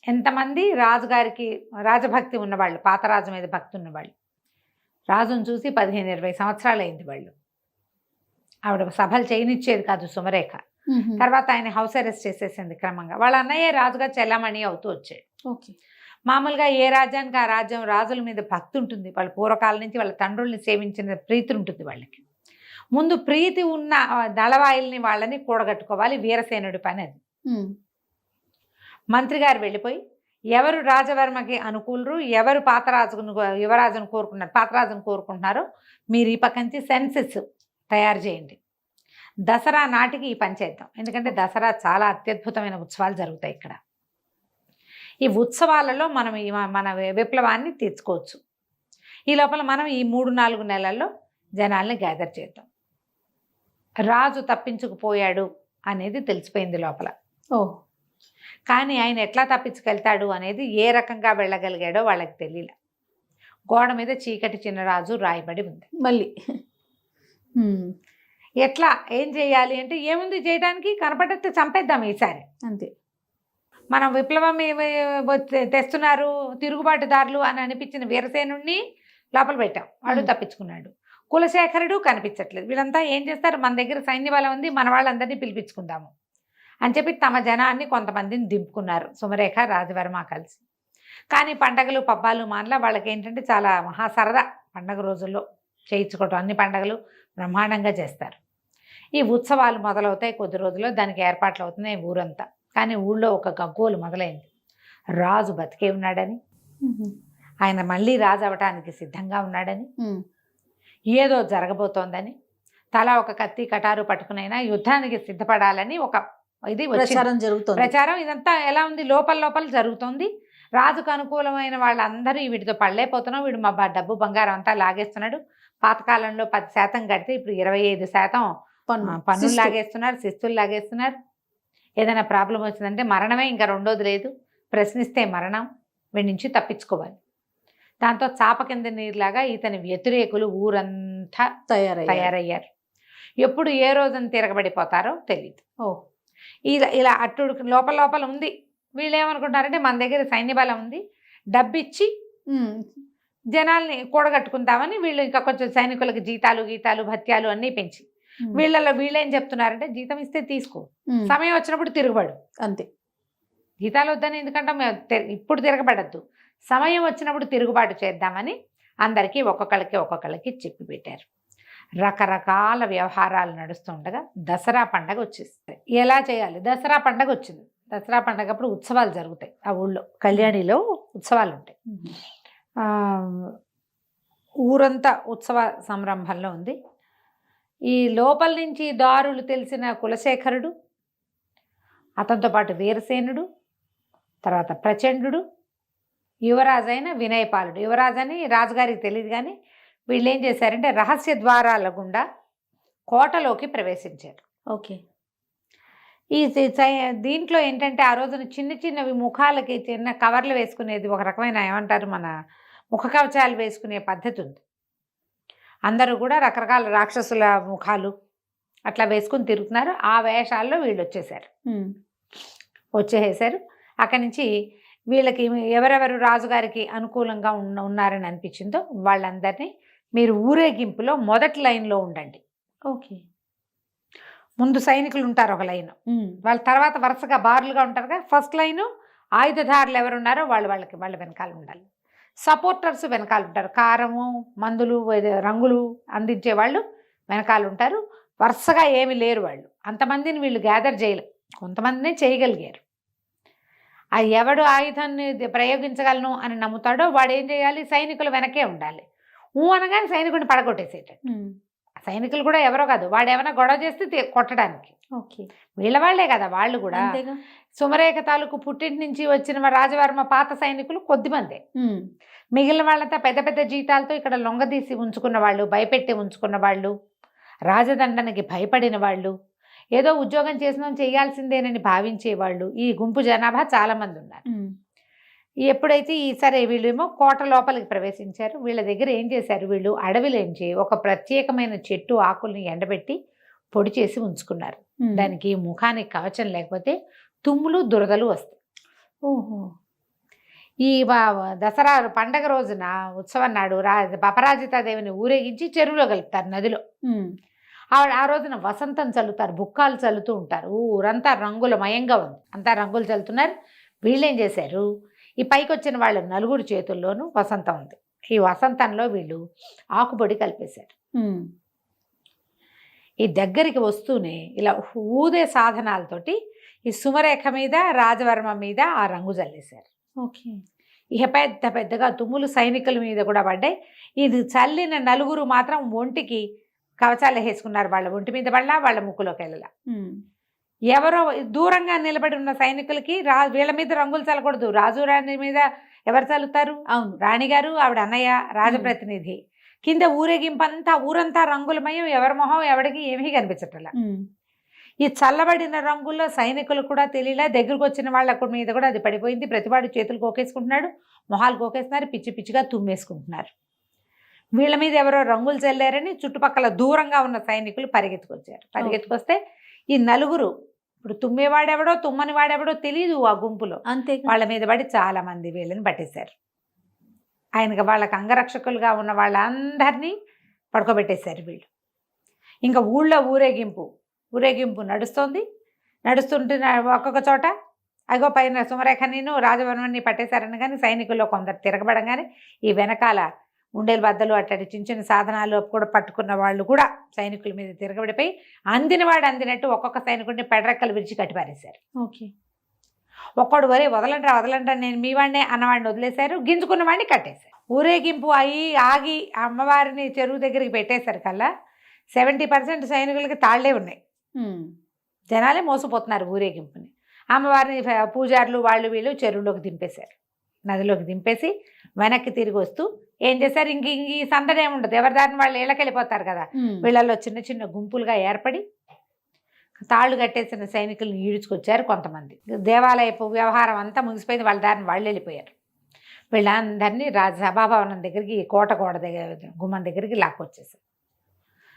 ఎంతమంది రాజుగారికి రాజభక్తి ఉన్నవాళ్ళు, పాత రాజు మీద భక్తి ఉన్నవాళ్ళు, రాజును చూసి 15-20 సంవత్సరాలు అయింది వాళ్ళు, ఆవిడ సభలు చేయనిచ్చేది కాదు సుమరేఖ. తర్వాత ఆయన హౌస్ అరెస్ట్ చేసేసింది క్రమంగా. వాళ్ళ అన్నయ్య రాజుగా చెల్లమణి అవుతూ వచ్చాడు. ఓకే. మామూలుగా ఏ రాజ్యానికి ఆ రాజ్యం రాజుల మీద భక్తి ఉంటుంది, వాళ్ళ పూర్వకాలం నుంచి వాళ్ళ తండ్రుల్ని సేవించిన ప్రీతి ఉంటుంది వాళ్ళకి. ముందు ప్రీతి ఉన్న దళవాయిల్ని వాళ్ళని కూడగట్టుకోవాలి, వీరసేనుడి పని అది. మంత్రి గారు వెళ్ళిపోయి ఎవరు రాజవర్మకి అనుకూలరు, ఎవరు యువరాజును కోరుకుంటున్నారో మీరు ఈ పక్క నుంచి సెన్సెస్ తయారు చేయండి, దసరా నాటికి ఈ పని చేద్దాం. ఎందుకంటే దసరా చాలా అత్యద్భుతమైన ఉత్సవాలు జరుగుతాయి ఇక్కడ. ఈ ఉత్సవాలలో మనం మన విప్లవాన్ని తీర్చుకోవచ్చు. ఈ లోపల మనం ఈ 3-4 నెలల్లో జనాల్ని గ్యాదర్ చేద్దాం. రాజు తప్పించుకుపోయాడు అనేది తెలిసిపోయింది లోపల. కానీ ఆయన ఎట్లా తప్పించుకెళ్తాడు అనేది, ఏ రకంగా వెళ్ళగలిగాడో వాళ్ళకి తెలియలే. గోడ మీద చీకటి చిన్నరాజు రాయబడి ఉంది. మళ్ళీ ఎట్లా ఏం చేయాలి అంటే, ఏముంది చేయడానికి, కనపడితే చంపేద్దాం ఈసారి అంతే. మనం విప్లవం తెస్తున్నారు తిరుగుబాటుదారులు అని అనిపించిన వీరసేనుడిని లోపల పెట్టాం, వాడు తప్పించుకున్నాడు. కులశేఖరుడు కనిపించట్లేదు. వీళ్ళంతా ఏం చేస్తారు, మన దగ్గర సైన్య బలం ఉంది, మన వాళ్ళందరినీ పిలిపించుకుందాము అని చెప్పి తమ జనాన్ని కొంతమందిని దింపుకున్నారు సుమరేఖ రాజవర్మ కలిసి. కానీ పండగలు పబ్బాలు మానలా వాళ్ళకి ఏంటంటే చాలా మహా సరదా పండగ రోజుల్లో చేయించుకోవటం. అన్ని పండగలు బ్రహ్మాండంగా చేస్తారు. ఈ ఉత్సవాలు మొదలవుతాయి కొద్ది రోజుల్లో, దానికి ఏర్పాట్లు అవుతున్నాయి ఊరంతా. కానీ ఊళ్ళో ఒక గగ్గోలు మొదలైంది. రాజు బతికే ఉన్నాడని, ఆయన మళ్ళీ రాజు అవటానికి సిద్ధంగా ఉన్నాడని, ఏదో జరగబోతోందని, తలా ఒక కత్తి కటారు పట్టుకునైనా యుద్ధానికి సిద్ధపడాలని ఒక ఇది ప్రచారం జరుగుతుంది. ప్రచారం ఇదంతా ఎలా ఉంది, లోపల లోపల జరుగుతోంది. రాజుకు అనుకూలమైన వాళ్ళందరూ వీటితో పడలేకపోతున్నాం, వీడు మా డబ్బు బంగారం అంతా లాగేస్తున్నాడు. పాతకాలంలో 10% కడితే ఇప్పుడు 25% పన్నులు లాగేస్తున్నారు, శిస్తులు లాగేస్తున్నారు. ఏదైనా ప్రాబ్లం వచ్చిందంటే మరణమే, ఇంకా రెండోది లేదు. ప్రశ్నిస్తే మరణం, వీడి నుంచి తప్పించుకోవాలి. దాంతో చాప కింద నీరులాగా ఇతని వ్యతిరేకులు ఊరంతా తయారయ్యారు. ఎప్పుడు ఏ రోజున తిరగబడిపోతారో తెలియదు. ఇలా అట్టు లోపల లోపల ఉంది. వీళ్ళు ఏమనుకుంటారంటే మన దగ్గర సైన్య బలం ఉంది, డబ్బిచ్చి జనాల్ని కూడగట్టుకుంటామని వీళ్ళు ఇంకా కొంచెం సైనికులకి జీతాలు భత్యాలు అన్నీ పెంచి, వీళ్ళేం చెప్తున్నారంటే జీతం ఇస్తే తీసుకో, సమయం వచ్చినప్పుడు తిరగబడు అంతే. జీతాలు వద్దని ఎందుకంటే ఇప్పుడు తిరగబడద్దు, సమయం వచ్చినప్పుడు తిరుగుబాటు చేద్దామని అందరికీ ఒక్కొక్కళ్ళకి చెప్పి పెట్టారు. రకరకాల వ్యవహారాలు నడుస్తుండగా దసరా పండగ వచ్చేస్తుంది. ఎలా చేయాలి? దసరా పండగ వచ్చింది. దసరా పండగ అప్పుడు ఉత్సవాలు జరుగుతాయి. ఆ ఊళ్ళో కళ్యాణిలో ఉత్సవాలు ఉంటాయి. ఊరంతా ఉత్సవ సంరంభంలో ఉంది. ఈ లోపల నుంచి దారులు తెలిసిన కులశేఖరుడు, అతనితో పాటు వీరసేనుడు, తర్వాత ప్రచండు, యువరాజైన వినయపాలుడు. యువరాజని రాజుగారికి తెలియదు, కానీ వీళ్ళు ఏం చేశారంటే రహస్య ద్వారాల గుండా కోటలోకి ప్రవేశించారు. ఓకే. ఈ దీంట్లో ఏంటంటే ఆ రోజున చిన్నవి ముఖాలకి చిన్న కవర్లు వేసుకునేది, ఒక రకమైన ఏమంటారు మన ముఖ కవచాలు వేసుకునే పద్ధతి ఉంది. అందరూ కూడా రకరకాల రాక్షసుల ముఖాలు అట్లా వేసుకుని తిరుగుతున్నారు. ఆ వేషాల్లో వీళ్ళు వచ్చేసారు. అక్కడి నుంచి వీళ్ళకి ఎవరెవరు రాజుగారికి అనుకూలంగా ఉన్నారని అనిపించిందో వాళ్ళందరినీ మీరు ఊరేగింపులో మొదటి లైన్లో ఉండండి. ఓకే. ముందు సైనికులు ఉంటారు ఒక లైను, వాళ్ళ తర్వాత వరుసగా బారులుగా ఉంటారుగా. ఫస్ట్ లైను ఆయుధదారులు ఎవరున్నారో వాళ్ళ వెనకాల ఉండాలి. సపోర్టర్స్ వెనకాల ఉంటారు. కారము, మందులు, రంగులు అందించే వాళ్ళు వెనకాల ఉంటారు. వరుసగా ఏమి లేరు వాళ్ళు. అంతమందిని వీళ్ళు గ్యాదర్ చేయలేరు, కొంతమందినే చేయగలిగారు. ఆ ఎవడు ఆయుధాన్ని ప్రయోగించగలను అని నమ్ముతాడో వాడు ఏం చేయాలి, సైనికులు వెనకే ఉండాలి. అనగానే సైనికుడిని పడగొట్టేసేటట్టు. సైనికులు కూడా ఎవరో కాదు, వాడు ఏమైనా గొడవ చేస్తే కొట్టడానికి. ఓకే. వీళ్ళ వాళ్లే కదా వాళ్ళు కూడా. సుమరేఖ తాలూకు పుట్టింటి నుంచి వచ్చిన రాజవర్మ పాత సైనికులు కొద్దిమందే. మిగిలిన వాళ్ళంతా పెద్ద పెద్ద జీతాలతో ఇక్కడ లొంగదీసి ఉంచుకున్న వాళ్ళు, భయపెట్టి ఉంచుకున్న వాళ్ళు, రాజదండనకి భయపడిన వాళ్ళు, ఏదో ఉద్యోగం చేసినా చేయాల్సిందేనని భావించేవాళ్ళు. ఈ గుంపు జనాభా చాలామంది ఉన్నారు. ఎప్పుడైతే సరే వీళ్ళేమో కోట లోపలికి ప్రవేశించారు. వీళ్ళ దగ్గర ఏం చేశారు, వీళ్ళు అడవిలోంచి ఒక ప్రత్యేకమైన చెట్టు ఆకుల్ని ఎండబెట్టి పొడి చేసి ఉంచుకున్నారు. దానికి ముఖానికి కవచం లేకపోతే తుమ్ములు దురదలు వస్తాయి. ఓహో. ఈ దసరా పండగ రోజున ఉత్సవం నాడు అపరాజితాదేవిని ఊరేగించి చెరువులో కలుపుతారు, నదిలో. ఆ రోజున వసంతం చల్లుతారు, బుక్కాలు చల్లుతూ ఉంటారు. ఊరంతా రంగులమయంగా ఉంది, అంతా రంగులు చల్లుతున్నారు. వీళ్ళేం చేశారు, ఈ పైకి వచ్చిన వాళ్ళ నలుగురు చేతుల్లోనూ వసంతం ఉంది. ఈ వసంతంలో వీళ్ళు ఆకుపొడి కలిపేశారు. ఈ దగ్గరికి వస్తూనే ఇలా ఊదే సాధనాలతోటి ఈ సుమరేఖ మీద, రాజవర్మ మీద ఆ రంగు చల్లేశారు. ఓకే. ఇక పెద్దగా తుమ్ములు సైనికుల మీద కూడా పడ్డాయి. ఇది చల్లిన నలుగురు మాత్రం ఒంటికి కవచాలు వేసుకున్నారు. వాళ్ళ ఒంటి మీద పడలా, వాళ్ళ ముక్కులోకి వెళ్ళలా. ఎవరో దూరంగా నిలబడి ఉన్న సైనికులకి వీళ్ళ మీద రంగులు చల్లకూడదు. రాజు రాణి మీద ఎవరు చల్లుతారు? అవును, రాణిగారు, ఆవిడ అన్నయ్య, రాజప్రతినిధి. కింద ఊరేగింపంతా ఊరంతా రంగులమయం, ఎవరి మొహం ఎవడికి ఏమీ కనిపించట్లా. ఈ చల్లబడిన రంగుల్లో సైనికులు కూడా తెలియలా, దగ్గరకు వచ్చిన వాళ్ళ మీద కూడా అది పడిపోయింది. ప్రతివాడు చేతులు కోకేసుకుంటున్నాడు, మొహాలు కోకేస్తున్నారు, పిచ్చి పిచ్చిగా తుమ్మేసుకుంటున్నారు. వీళ్ళ మీద ఎవరో రంగులు చల్లారని చుట్టుపక్కల దూరంగా ఉన్న సైనికులు పరిగెత్తుకొచ్చారు. పరిగెత్తుకొస్తే ఈ నలుగురు, ఇప్పుడు తుమ్మేవాడెవడో తుమ్మని వాడెవడో తెలియదు ఆ గుంపులో, అంతే. వాళ్ళ మీద పడి చాలా మంది వీళ్ళని పట్టేశారు. ఆయనకి వాళ్ళకి అంగరక్షకులుగా ఉన్న వాళ్ళందరినీ పడుకోబెట్టేశారు వీళ్ళు. ఇంకా ఊళ్ళో ఊరేగింపు నడుస్తుంటే ఒక్కొక్క చోట అగో పైన సుమరేఖని రాజవర్మని పట్టేశారని కానీ సైనికుల్లో కొందరు తిరగబడంగానే ఈ వెనకాల ఉండేలు బద్దలు అట్టడి చిన్న చిన్న సాధనాలు కూడా పట్టుకున్న వాళ్ళు కూడా సైనికుల మీద తిరగబడిపోయి అందినవాడు అందినట్టు ఒక్కొక్క సైనికుడిని పెడరెక్కలు విరిచి కట్టిపారేశారు. ఓకే. ఒక్కడు వరే వదలండ్రా వదలండ్రా నేను మీ వాడినే అన్నవాడిని వదిలేశారు, గింజుకున్న వాడిని కట్టేశారు. ఊరేగింపు ఆగి అమ్మవారిని చెరువు దగ్గరికి పెట్టేశారు కల్లా 70% సైనికులకి తాళ్లే ఉన్నాయి. జనాలే మోసపోతున్నారు ఊరేగింపుని. అమ్మవారిని పూజారులు వాళ్ళు వీళ్ళు చెరువులోకి దింపేశారు. నదిలోకి దింపేసి వెనక్కి తిరిగి వస్తూ ఏం చేశారు, ఇంక ఈ సందడి ఏముండదు, ఎవరి దారిని వాళ్ళు ఇళ్ళకెళ్ళిపోతారు కదా. వీళ్ళల్లో చిన్న చిన్న గుంపులుగా ఏర్పడి తాళ్ళు కట్టేసిన సైనికులను ఈడ్చుకొచ్చారు కొంతమంది. దేవాలయపు వ్యవహారం అంతా ముగిసిపోయింది, వాళ్ళ దారిని వాళ్ళు వెళ్ళిపోయారు. వీళ్ళందరినీ సభాభవనం దగ్గరికి, కోట గోడ దగ్గర గుమ్మం దగ్గరికి లాక్కొచ్చేసారు.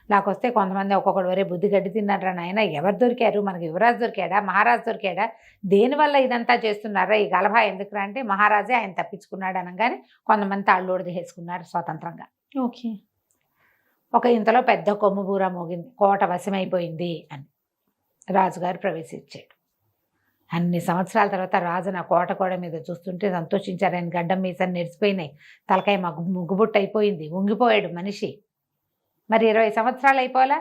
లాక్కొస్తే కొంతమంది ఒక్కొక్కడు వరే బుద్ధి గడ్డి తిన్నారా నాయన, ఎవరు దొరికారు, మనకి యువరాజు దొరికాడా, మహారాజు దొరికాడా, దేనివల్ల ఇదంతా చేస్తున్నారా, ఈ గలభా ఎందుకురా అంటే మహారాజే ఆయన తప్పించుకున్నాడు అనగానే కొంతమంది తాళ్ళోడు వేసుకున్నారు స్వతంత్రంగా. ఓకే. ఒక ఇంతలో పెద్ద కొమ్ము బూర మోగింది, కోట వశమైపోయింది అని రాజుగారు ప్రవేశించాడు. అన్ని సంవత్సరాల తర్వాత రాజు నా కోట గోడ మీద చూస్తుంటే సంతోషించారు. ఆయన గడ్డం మీసం నెరిసిపోయినాయి, తలకాయ ముగ్గుబుట్టు అయిపోయింది, ఉంగిపోయాడు మనిషి. మరి 20 సంవత్సరాలు అయిపోలా.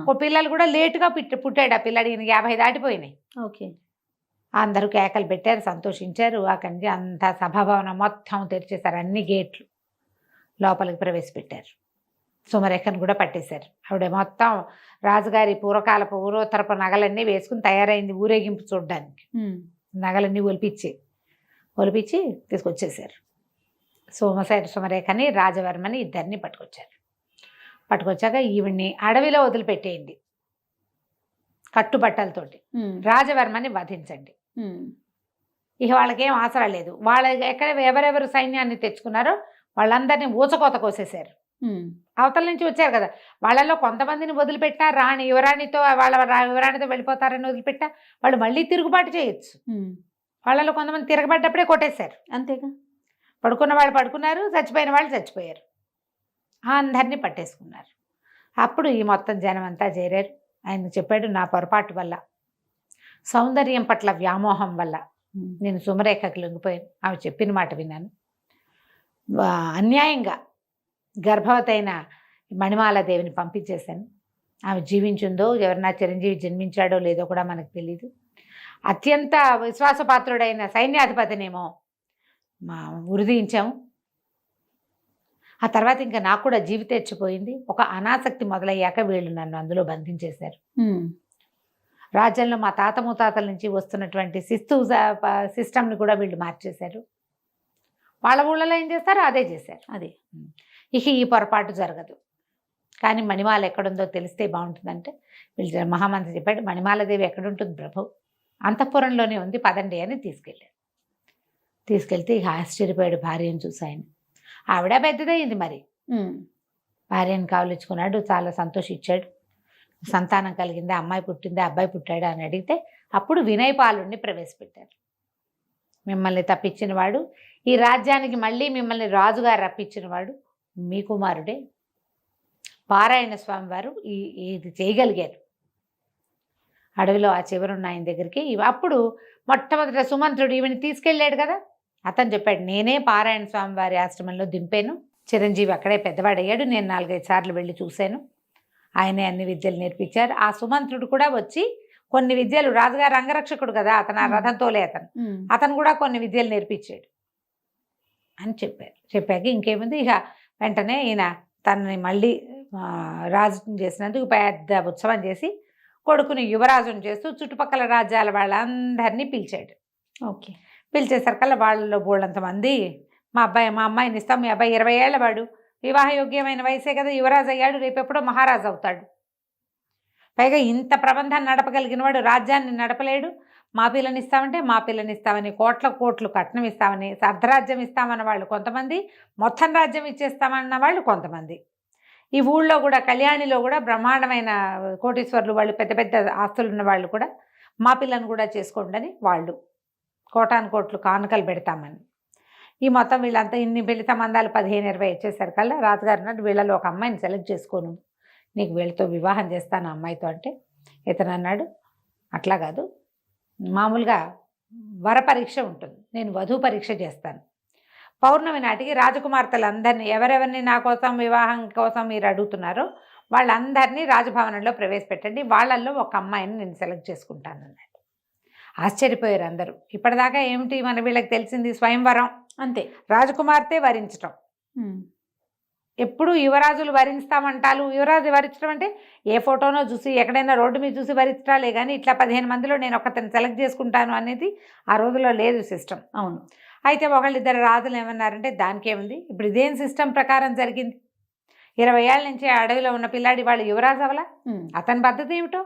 ఓ పిల్లలు కూడా లేటుగా పుట్టాడు ఆ పిల్లాడు, ఈయన 50 దాటిపోయినాయి. ఓకే. అందరూ కేకలు పెట్టారు, సంతోషించారు. అక్కడి నుంచి అంతా సభాభవనం మొత్తం తెరిచేశారు, అన్ని గేట్లు లోపలికి ప్రవేశపెట్టారు. సుమరేఖను కూడా పట్టేశారు. ఆవిడ మొత్తం రాజుగారి పూర్వోత్తరపు నగలన్నీ వేసుకుని తయారైంది ఊరేగింపు చూడడానికి. నగలన్నీ ఒలిపించి తీసుకొచ్చేసారు. సుమరేఖని రాజవర్మని ఇద్దరిని పట్టుకొచ్చాక ఈవిడ్ని అడవిలో వదిలిపెట్టేయండి కట్టుబట్టలతోటి, రాజవర్మని వధించండి. ఇక వాళ్ళకేం ఆసరా లేదు. ఎవరెవరు సైన్యాన్ని తెచ్చుకున్నారో వాళ్ళందరినీ ఊచకోత కోసేశారు. అవతల నుంచి వచ్చారు కదా, వాళ్ళలో కొంతమందిని వదిలిపెట్టా, యువరాణితో యువరాణితో వెళ్ళిపోతారని వదిలిపెట్టా వాళ్ళు మళ్ళీ తిరుగుబాటు చేయొచ్చు. వాళ్ళలో కొంతమంది తిరగబడ్డప్పుడే కొట్టేశారు. అంతేగా, పడుకున్న వాళ్ళు పడుకున్నారు, చచ్చిపోయిన వాళ్ళు చచ్చిపోయారు. అందరినీ పట్టేసుకున్నారు. అప్పుడు ఈ మొత్తం జనం అంతా చేరారు. ఆయన చెప్పాడు, నా పొరపాటు వల్ల, సౌందర్యం పట్ల వ్యామోహం వల్ల నేను సుమరేఖకు లొంగిపోయాను. ఆమె చెప్పిన మాట విన్నాను. అన్యాయంగా గర్భవతి అయిన మణిమాలాదేవిని పంపించేశాను. ఆమె జీవించిందో, ఎవరన్నా చిరంజీవి జన్మించాడో లేదో కూడా మనకు తెలీదు. అత్యంత విశ్వాసపాత్రుడైన సైన్యాధిపతినేమో ఉరిదించాము. ఆ తర్వాత ఇంకా నాకు కూడా జీవితేచ్చిపోయింది. ఒక అనాసక్తి మొదలయ్యాక వీళ్ళు నన్ను అందులో బంధించేశారు. రాజ్యంలో మా తాత ముత్తాతల నుంచి వస్తున్నటువంటి సిస్టమ్ని కూడా వీళ్ళు మార్చేశారు. వాళ్ళ ఊళ్ళలో ఏం చేస్తారో అదే చేశారు. ఇక ఈ పొరపాటు జరగదు. కానీ మణిమాల ఎక్కడుందో తెలిస్తే బాగుంటుందంటే వీళ్ళు మహామంత్రి చెప్పాడు, మణిమాలదేవి ఎక్కడుంటుంది ప్రభు, అంతఃపురంలోనే ఉంది, పదండి అని తీసుకెళ్తే ఇక ఆశ్చర్యపోయాడు భార్యను చూసి ఆయన. ఆవిడ పెద్దదయ్యింది, మరి భార్యను కావలించుకున్నాడు, చాలా సంతోషించాడు. సంతానం కలిగిందా, అమ్మాయి పుట్టిందా, అబ్బాయి పుట్టాడా అని అడిగితే అప్పుడు వినయపాలుడిని ప్రవేశపెట్టారు. మిమ్మల్ని తప్పించిన వాడు, ఈ రాజ్యానికి మళ్ళీ మిమ్మల్ని రాజుగా రప్పించిన వాడు మీ కుమారుడే పారాయణ స్వామి వారు. ఇది చేయగలిగారు. అడవిలో ఆ చివరున్న ఆయన దగ్గరికి అప్పుడు మొట్టమొదట సుమంత్రుడు ఈవిని తీసుకెళ్ళాడు కదా, అతను చెప్పాడు, నేనే పారాయణ స్వామి వారి ఆశ్రమంలో దింపాను. చిరంజీవి అక్కడే పెద్దవాడయ్యాడు, నేను 4-5 సార్లు వెళ్ళి చూశాను, ఆయనే అన్ని విద్యలు నేర్పించారు. ఆ సుమంత్రుడు కూడా వచ్చి కొన్ని విద్యలు, రాజుగారు అంగరక్షకుడు కదా అతను, ఆ రథంతోలే అతను కూడా కొన్ని విద్యలు నేర్పించాడు అని చెప్పారు. చెప్పాక ఇంకేముంది, ఇక వెంటనే ఈయన తనని మళ్ళీ రాజుని చేసినందుకు పెద్ద ఉత్సవం చేసి కొడుకుని యువరాజుని చేస్తూ చుట్టుపక్కల రాజ్యాల వాళ్ళందరినీ పిలిచాడు. ఓకే. పిలిచేసరికల్లా వాళ్ళలో బోళ్ళంతమంది మా అమ్మాయిని ఇస్తాం, మీ అబ్బాయి 20 ఏళ్ల వాడు, వివాహయోగ్యమైన వయసే కదా, యువరాజు అయ్యాడు, రేపెప్పుడో మహారాజు అవుతాడు, పైగా ఇంత ప్రబంధాన్ని నడపగలిగిన వాడు రాజ్యాన్ని నడపలేడు, మా పిల్లని ఇస్తామంటే మా పిల్లని ఇస్తామని, కోట్లు కట్నం ఇస్తామని, అర్ధరాజ్యం ఇస్తామన్న వాళ్ళు కొంతమంది, మొత్తం రాజ్యం ఇచ్చేస్తామన్న వాళ్ళు కొంతమంది. ఈ ఊళ్ళో కూడా కళ్యాణిలో కూడా బ్రహ్మాండమైన కోటీశ్వర్లు వాళ్ళు, పెద్ద పెద్ద ఆస్తులు ఉన్న వాళ్ళు కూడా మా పిల్లని కూడా చేసుకోండి అని వాళ్ళు కోట్లు కానుకలు పెడతామని. ఈ మొత్తం వీళ్ళంతా ఇన్ని పెళ్లి సంబంధాలు 15-20 ఇచ్చేసరికల్లా రాజుగారు అన్నట్టు వీళ్ళలో ఒక అమ్మాయిని సెలెక్ట్ చేసుకోను, నీకు వీళ్ళతో వివాహం చేస్తాను అమ్మాయితో అంటే, ఇతను అన్నాడు, అట్లా కాదు, మామూలుగా వర పరీక్ష ఉంటుంది, నేను వధూ పరీక్ష చేస్తాను. పౌర్ణమి నాటికి రాజకుమార్తెలందరినీ ఎవరెవరిని నా కోసం వివాహం కోసం మీరు అడుగుతున్నారో వాళ్ళందరినీ రాజభవనంలో ప్రవేశపెట్టండి, వాళ్ళల్లో ఒక అమ్మాయిని నేను సెలెక్ట్ చేసుకుంటాను అన్నాడు. ఆశ్చర్యపోయారు అందరూ. ఇప్పటిదాకా ఏమిటి మన వీళ్ళకి తెలిసింది స్వయంవరం, అంతే. రాజకుమార్తె వరించటం. ఎప్పుడు యువరాజులు వరిస్తామంటారు. యువరాజు వరించడం అంటే ఏ ఫోటోనో చూసి ఎక్కడైనా రోడ్డు మీద చూసి వరించడాలే కానీ ఇట్లా 15 మందిలో నేను ఒకతను సెలెక్ట్ చేసుకుంటాను అనేది ఆ రోజుల్లో లేదు సిస్టమ్. అవును. అయితే ఒకళ్ళిద్దరు రాజులు ఏమన్నారంటే దానికేముంది, ఇప్పుడు ఇదేం సిస్టమ్ ప్రకారం జరిగింది, 20 ఏళ్ళ నుంచి అడవిలో ఉన్న పిల్లాడి వాళ్ళు యువరాజు అవలా, అతని పద్ధతి ఏమిటో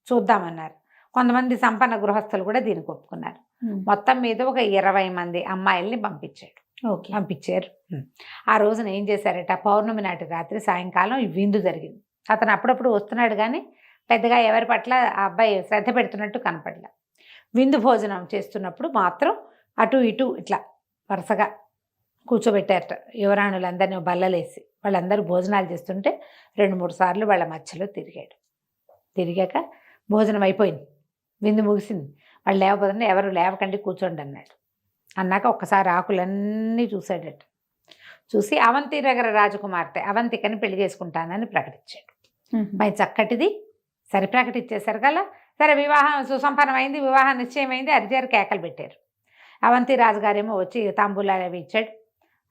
చూద్దామన్నారు. కొంతమంది సంపన్న గృహస్థులు కూడా దీనికి ఒప్పుకున్నారు. మొత్తం మీద ఒక 20 మంది అమ్మాయిల్ని పంపించారు. పంపించారు. ఆ రోజున ఏం చేశారట, పౌర్ణమి నాటి రాత్రి సాయంకాలం ఈ విందు జరిగింది. అతను అప్పుడప్పుడు వస్తున్నాడు కానీ పెద్దగా ఎవరి పట్ల ఆ అబ్బాయి శ్రద్ధ పెడుతున్నట్టు కనపడలే. విందు భోజనం చేస్తున్నప్పుడు మాత్రం అటు ఇటు ఇట్లా వరుసగా కూర్చోబెట్టారట యువరాణులందరినీ బల్లలేసి. వాళ్ళందరూ భోజనాలు చేస్తుంటే 2-3 సార్లు వాళ్ళ మధ్యలో తిరిగాడు. తిరిగాక భోజనం అయిపోయింది, విందు ముగిసింది. వాళ్ళు లేవబోతుంటే ఎవరు లేవకండి కూర్చోండి అన్నాడు. అన్నాక ఒక్కసారి ఆకులన్నీ చూశాడట. చూసి అవంతి నగర రాజకుమార్తె అవంతికని పెళ్లి చేసుకుంటానని ప్రకటించాడు. మరి చక్కటిది సరే ప్రకటించేశారు కదా. సరే వివాహం సుసంపన్నమైంది, వివాహం నిశ్చయమైంది, అరిచారు, కేకలు పెట్టారు. అవంతి రాజుగారేమో వచ్చి తాంబూలాలు అవి ఇచ్చాడు.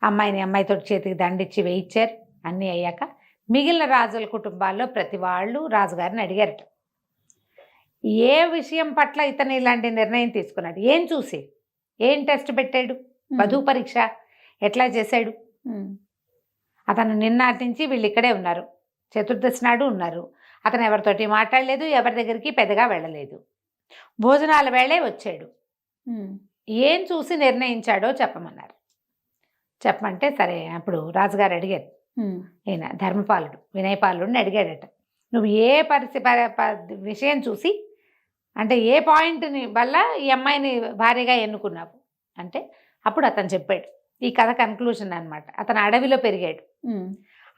అమ్మాయితో చేతికి దండిచ్చి వేయించారు. అన్నీ అయ్యాక మిగిలిన రాజుల కుటుంబాల్లో ప్రతి వాళ్ళు రాజుగారిని అడిగారట, ఏ విషయం పట్ల ఇతను ఇలాంటి నిర్ణయం తీసుకున్నాడు, ఏం చూసి, ఏం టెస్ట్ పెట్టాడు, వధూ పరీక్ష ఎట్లా చేశాడు. అతను నిన్నటి నుంచి వీళ్ళు ఇక్కడే ఉన్నారు, చతుర్దశి నాడు ఉన్నారు. అతను ఎవరితోటి మాట్లాడలేదు, ఎవరి దగ్గరికి పెద్దగా వెళ్ళలేదు, భోజనాల వేళే వచ్చాడు. ఏం చూసి నిర్ణయించాడో చెప్పమన్నారు. చెప్పమంటే సరే అప్పుడు రాజుగారు అడిగారు, ఈయన ధర్మపాలుడు వినయపాలుడిని అడిగాడట, నువ్వు ఏ విషయం చూసి అంటే ఏ పాయింట్ని వల్ల ఈ అమ్మాయిని భార్యగా ఎన్నుకున్నావు అంటే అప్పుడు అతను చెప్పాడు. ఈ కథ కన్క్లూషన్ అనమాట. అతను అడవిలో పెరిగాడు.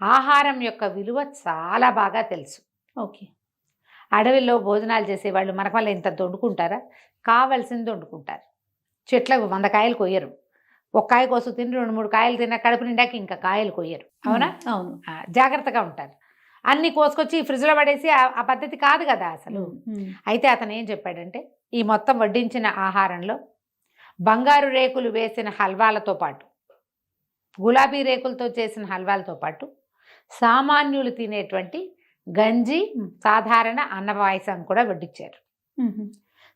ఆహారం యొక్క విలువ చాలా బాగా తెలుసు. ఓకే. అడవిలో భోజనాలు చేసేవాళ్ళు మనకు వల్ల ఇంత వండుకుంటారా, కావలసింది వండుకుంటారు. చెట్లకు 100 కాయలు కొయ్యరు, ఒక కాయ కోసం తిని 2-3 కాయలు తిన్న కడుపు నిండాక ఇంకా కాయలు కొయ్యరు. అవునా? అవును. జాగ్రత్తగా ఉంటారు. అన్ని కోసుకొచ్చి ఫ్రిడ్జ్లో పడేసి ఆ పద్ధతి కాదు కదా అసలు. అయితే అతను ఏం చెప్పాడంటే ఈ మొత్తం వడ్డించిన ఆహారంలో బంగారు రేకులు వేసిన హల్వాలతో పాటు, గులాబీ రేకులతో చేసిన హల్వాలతో పాటు సామాన్యులు తినేటువంటి గంజి, సాధారణ అన్న పాయసం కూడా వడ్డించారు.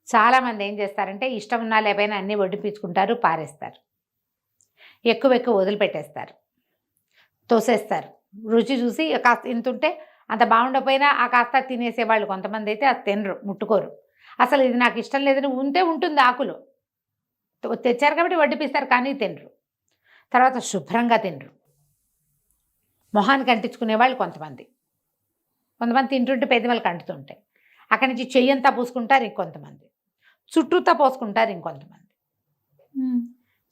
చాలామంది ఏం చేస్తారంటే ఇష్టం ఉన్నా లేకపోయినా అన్నీ వడ్డిపించుకుంటారు, పారేస్తారు, ఎక్కువ వదిలిపెట్టేస్తారు, తోసేస్తారు. రుచి చూసి కాస్త ఇంతుంటే అంత బాగుండకపోయినా ఆ కాస్త తినేసేవాళ్ళు కొంతమంది అయితే అది తినరు, ముట్టుకోరు. అసలు ఇది నాకు ఇష్టం లేదని ఉంటే ఉంటుంది ఆకులో, తెచ్చారు కాబట్టి వడ్డిపిస్తారు కానీ తినరు. తర్వాత శుభ్రంగా తినరు. మొహానికి అంటించుకునే వాళ్ళు కొంతమంది తింటుంటే పెద్దవాళ్ళకి అంటుతుంటాయి. అక్కడి నుంచి చెయ్యంతా పూసుకుంటారు ఇంకొంతమంది, చుట్టూతా పోసుకుంటారు ఇంకొంతమంది.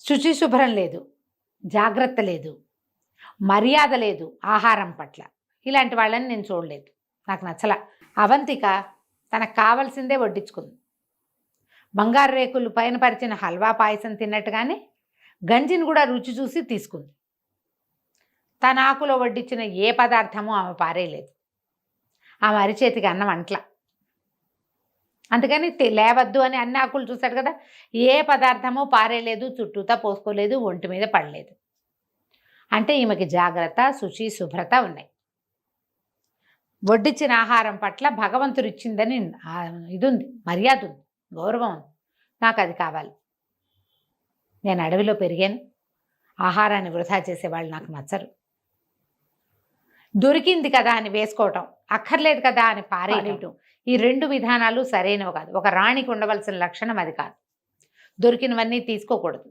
శుచి శుభ్రం లేదు, జాగ్రత్త లేదు, మర్యాద లేదు ఆహారం పట్ల. ఇలాంటి వాళ్ళని నేను చూడలేదు, నాకు నచ్చల. అవంతిక తనకు కావాల్సిందే వడ్డించుకుంది. బంగారు రేకులు పైన పరిచిన హల్వా పాయసం తిన్నట్టుగానే గంజిని కూడా రుచి చూసి తీసుకుంది. తన ఆకులో వడ్డించిన ఏ పదార్థమూ ఆమె పారేయలేదు. ఆమె అరిచేతికి అన్నం అంట్ల. అందుకని లేవద్దు అని అన్ని ఆకులు చూశాడు కదా, ఏ పదార్థమూ పారేయలేదు, చుట్టూతా పోసుకోలేదు, ఒంటి మీద పడలేదు. అంటే ఈమెకి జాగ్రత్త, శుచి, శుభ్రత ఉన్నాయి. వడ్డించిన ఆహారం పట్ల భగవంతుడు ఇచ్చిందని ఇది ఉంది, మర్యాద ఉంది, గౌరవం ఉంది. నాకు అది కావాలి. నేను అడవిలో పెరిగాను, ఆహారాన్ని వృధా చేసేవాళ్ళు నాకు నచ్చరు. దొరికింది కదా అని వేసుకోవటం, అక్కర్లేదు కదా అని పారేయటం, ఈ 2 విధానాలు సరైనవి కాదు. ఒక రాణికి ఉండవలసిన లక్షణం అది కాదు. దొరికినవన్నీ తీసుకోకూడదు,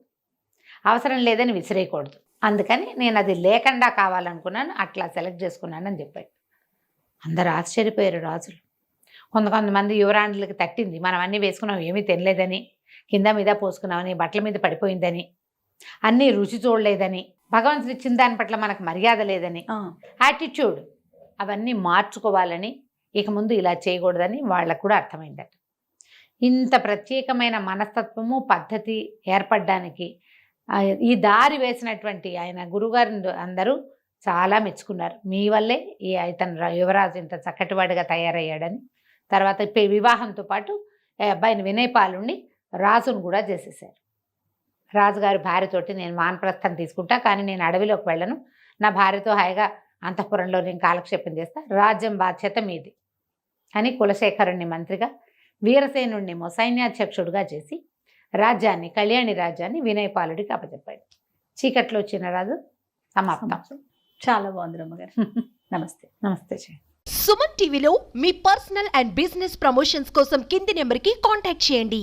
అవసరం లేదని విసిరేయకూడదు. అందుకని నేను అది లేకుండా కావాలనుకున్నాను, అట్లా సెలెక్ట్ చేసుకున్నానని చెప్పాడు. అందరూ ఆశ్చర్యపోయారు రాజులు. కొంతమంది యువరాణులకి తట్టింది, మనం అన్నీ వేసుకున్నాం ఏమీ తినలేదని, కింద మీద పోసుకున్నామని, బట్టల మీద పడిపోయిందని, అన్నీ రుచి చూడలేదని, భగవంతుడు ఇచ్చిన దాని పట్ల మనకు మర్యాద లేదని, యాటిట్యూడ్ అవన్నీ మార్చుకోవాలని, ఇక ముందు ఇలా చేయకూడదని వాళ్ళకు కూడా అర్థమైందట. ఇంత ప్రత్యేకమైన మనస్తత్వము పద్ధతి ఏర్పడడానికి ఈ దారి వేసినటువంటి ఆయన గురుగారు అందరూ చాలా మెచ్చుకున్నారు. మీ వల్లే ఈ ఇతను యువరాజు ఇంత చక్కటివాడిగా తయారయ్యాడని. తర్వాత వివాహంతో పాటు అబ్బాయిని వినయపాలుని రాజును కూడా చేసేసారు. రాజుగారి భార్యతోటి నేను వానప్రస్థం తీసుకుంటా, కానీ నేను అడవిలోకి వెళ్ళను, నా భార్యతో హాయిగా అంతఃపురంలో నేను కాలక్షేపం చేస్తా, రాజ్యం బాధ్యత మీది అని కులశేఖరుణ్ణి మంత్రిగా, వీరసేనుణ్ణి సైన్యాధ్యక్షుడుగా చేసి రాజ్యాన్ని, కళ్యాణి రాజ్యాన్ని వినయపాలుడికి అప్పచెప్పాడు. చీకట్లో వచ్చిన రాజు సమాప్తం. చాలా బాగుంది రమ్మగారు. నమస్తే. నమస్తే. సుమన్ టీవీలో మీ పర్సనల్ అండ్ బిజినెస్ ప్రమోషన్స్ కోసం కింది నెంబర్కి కాంటాక్ట్ చేయండి.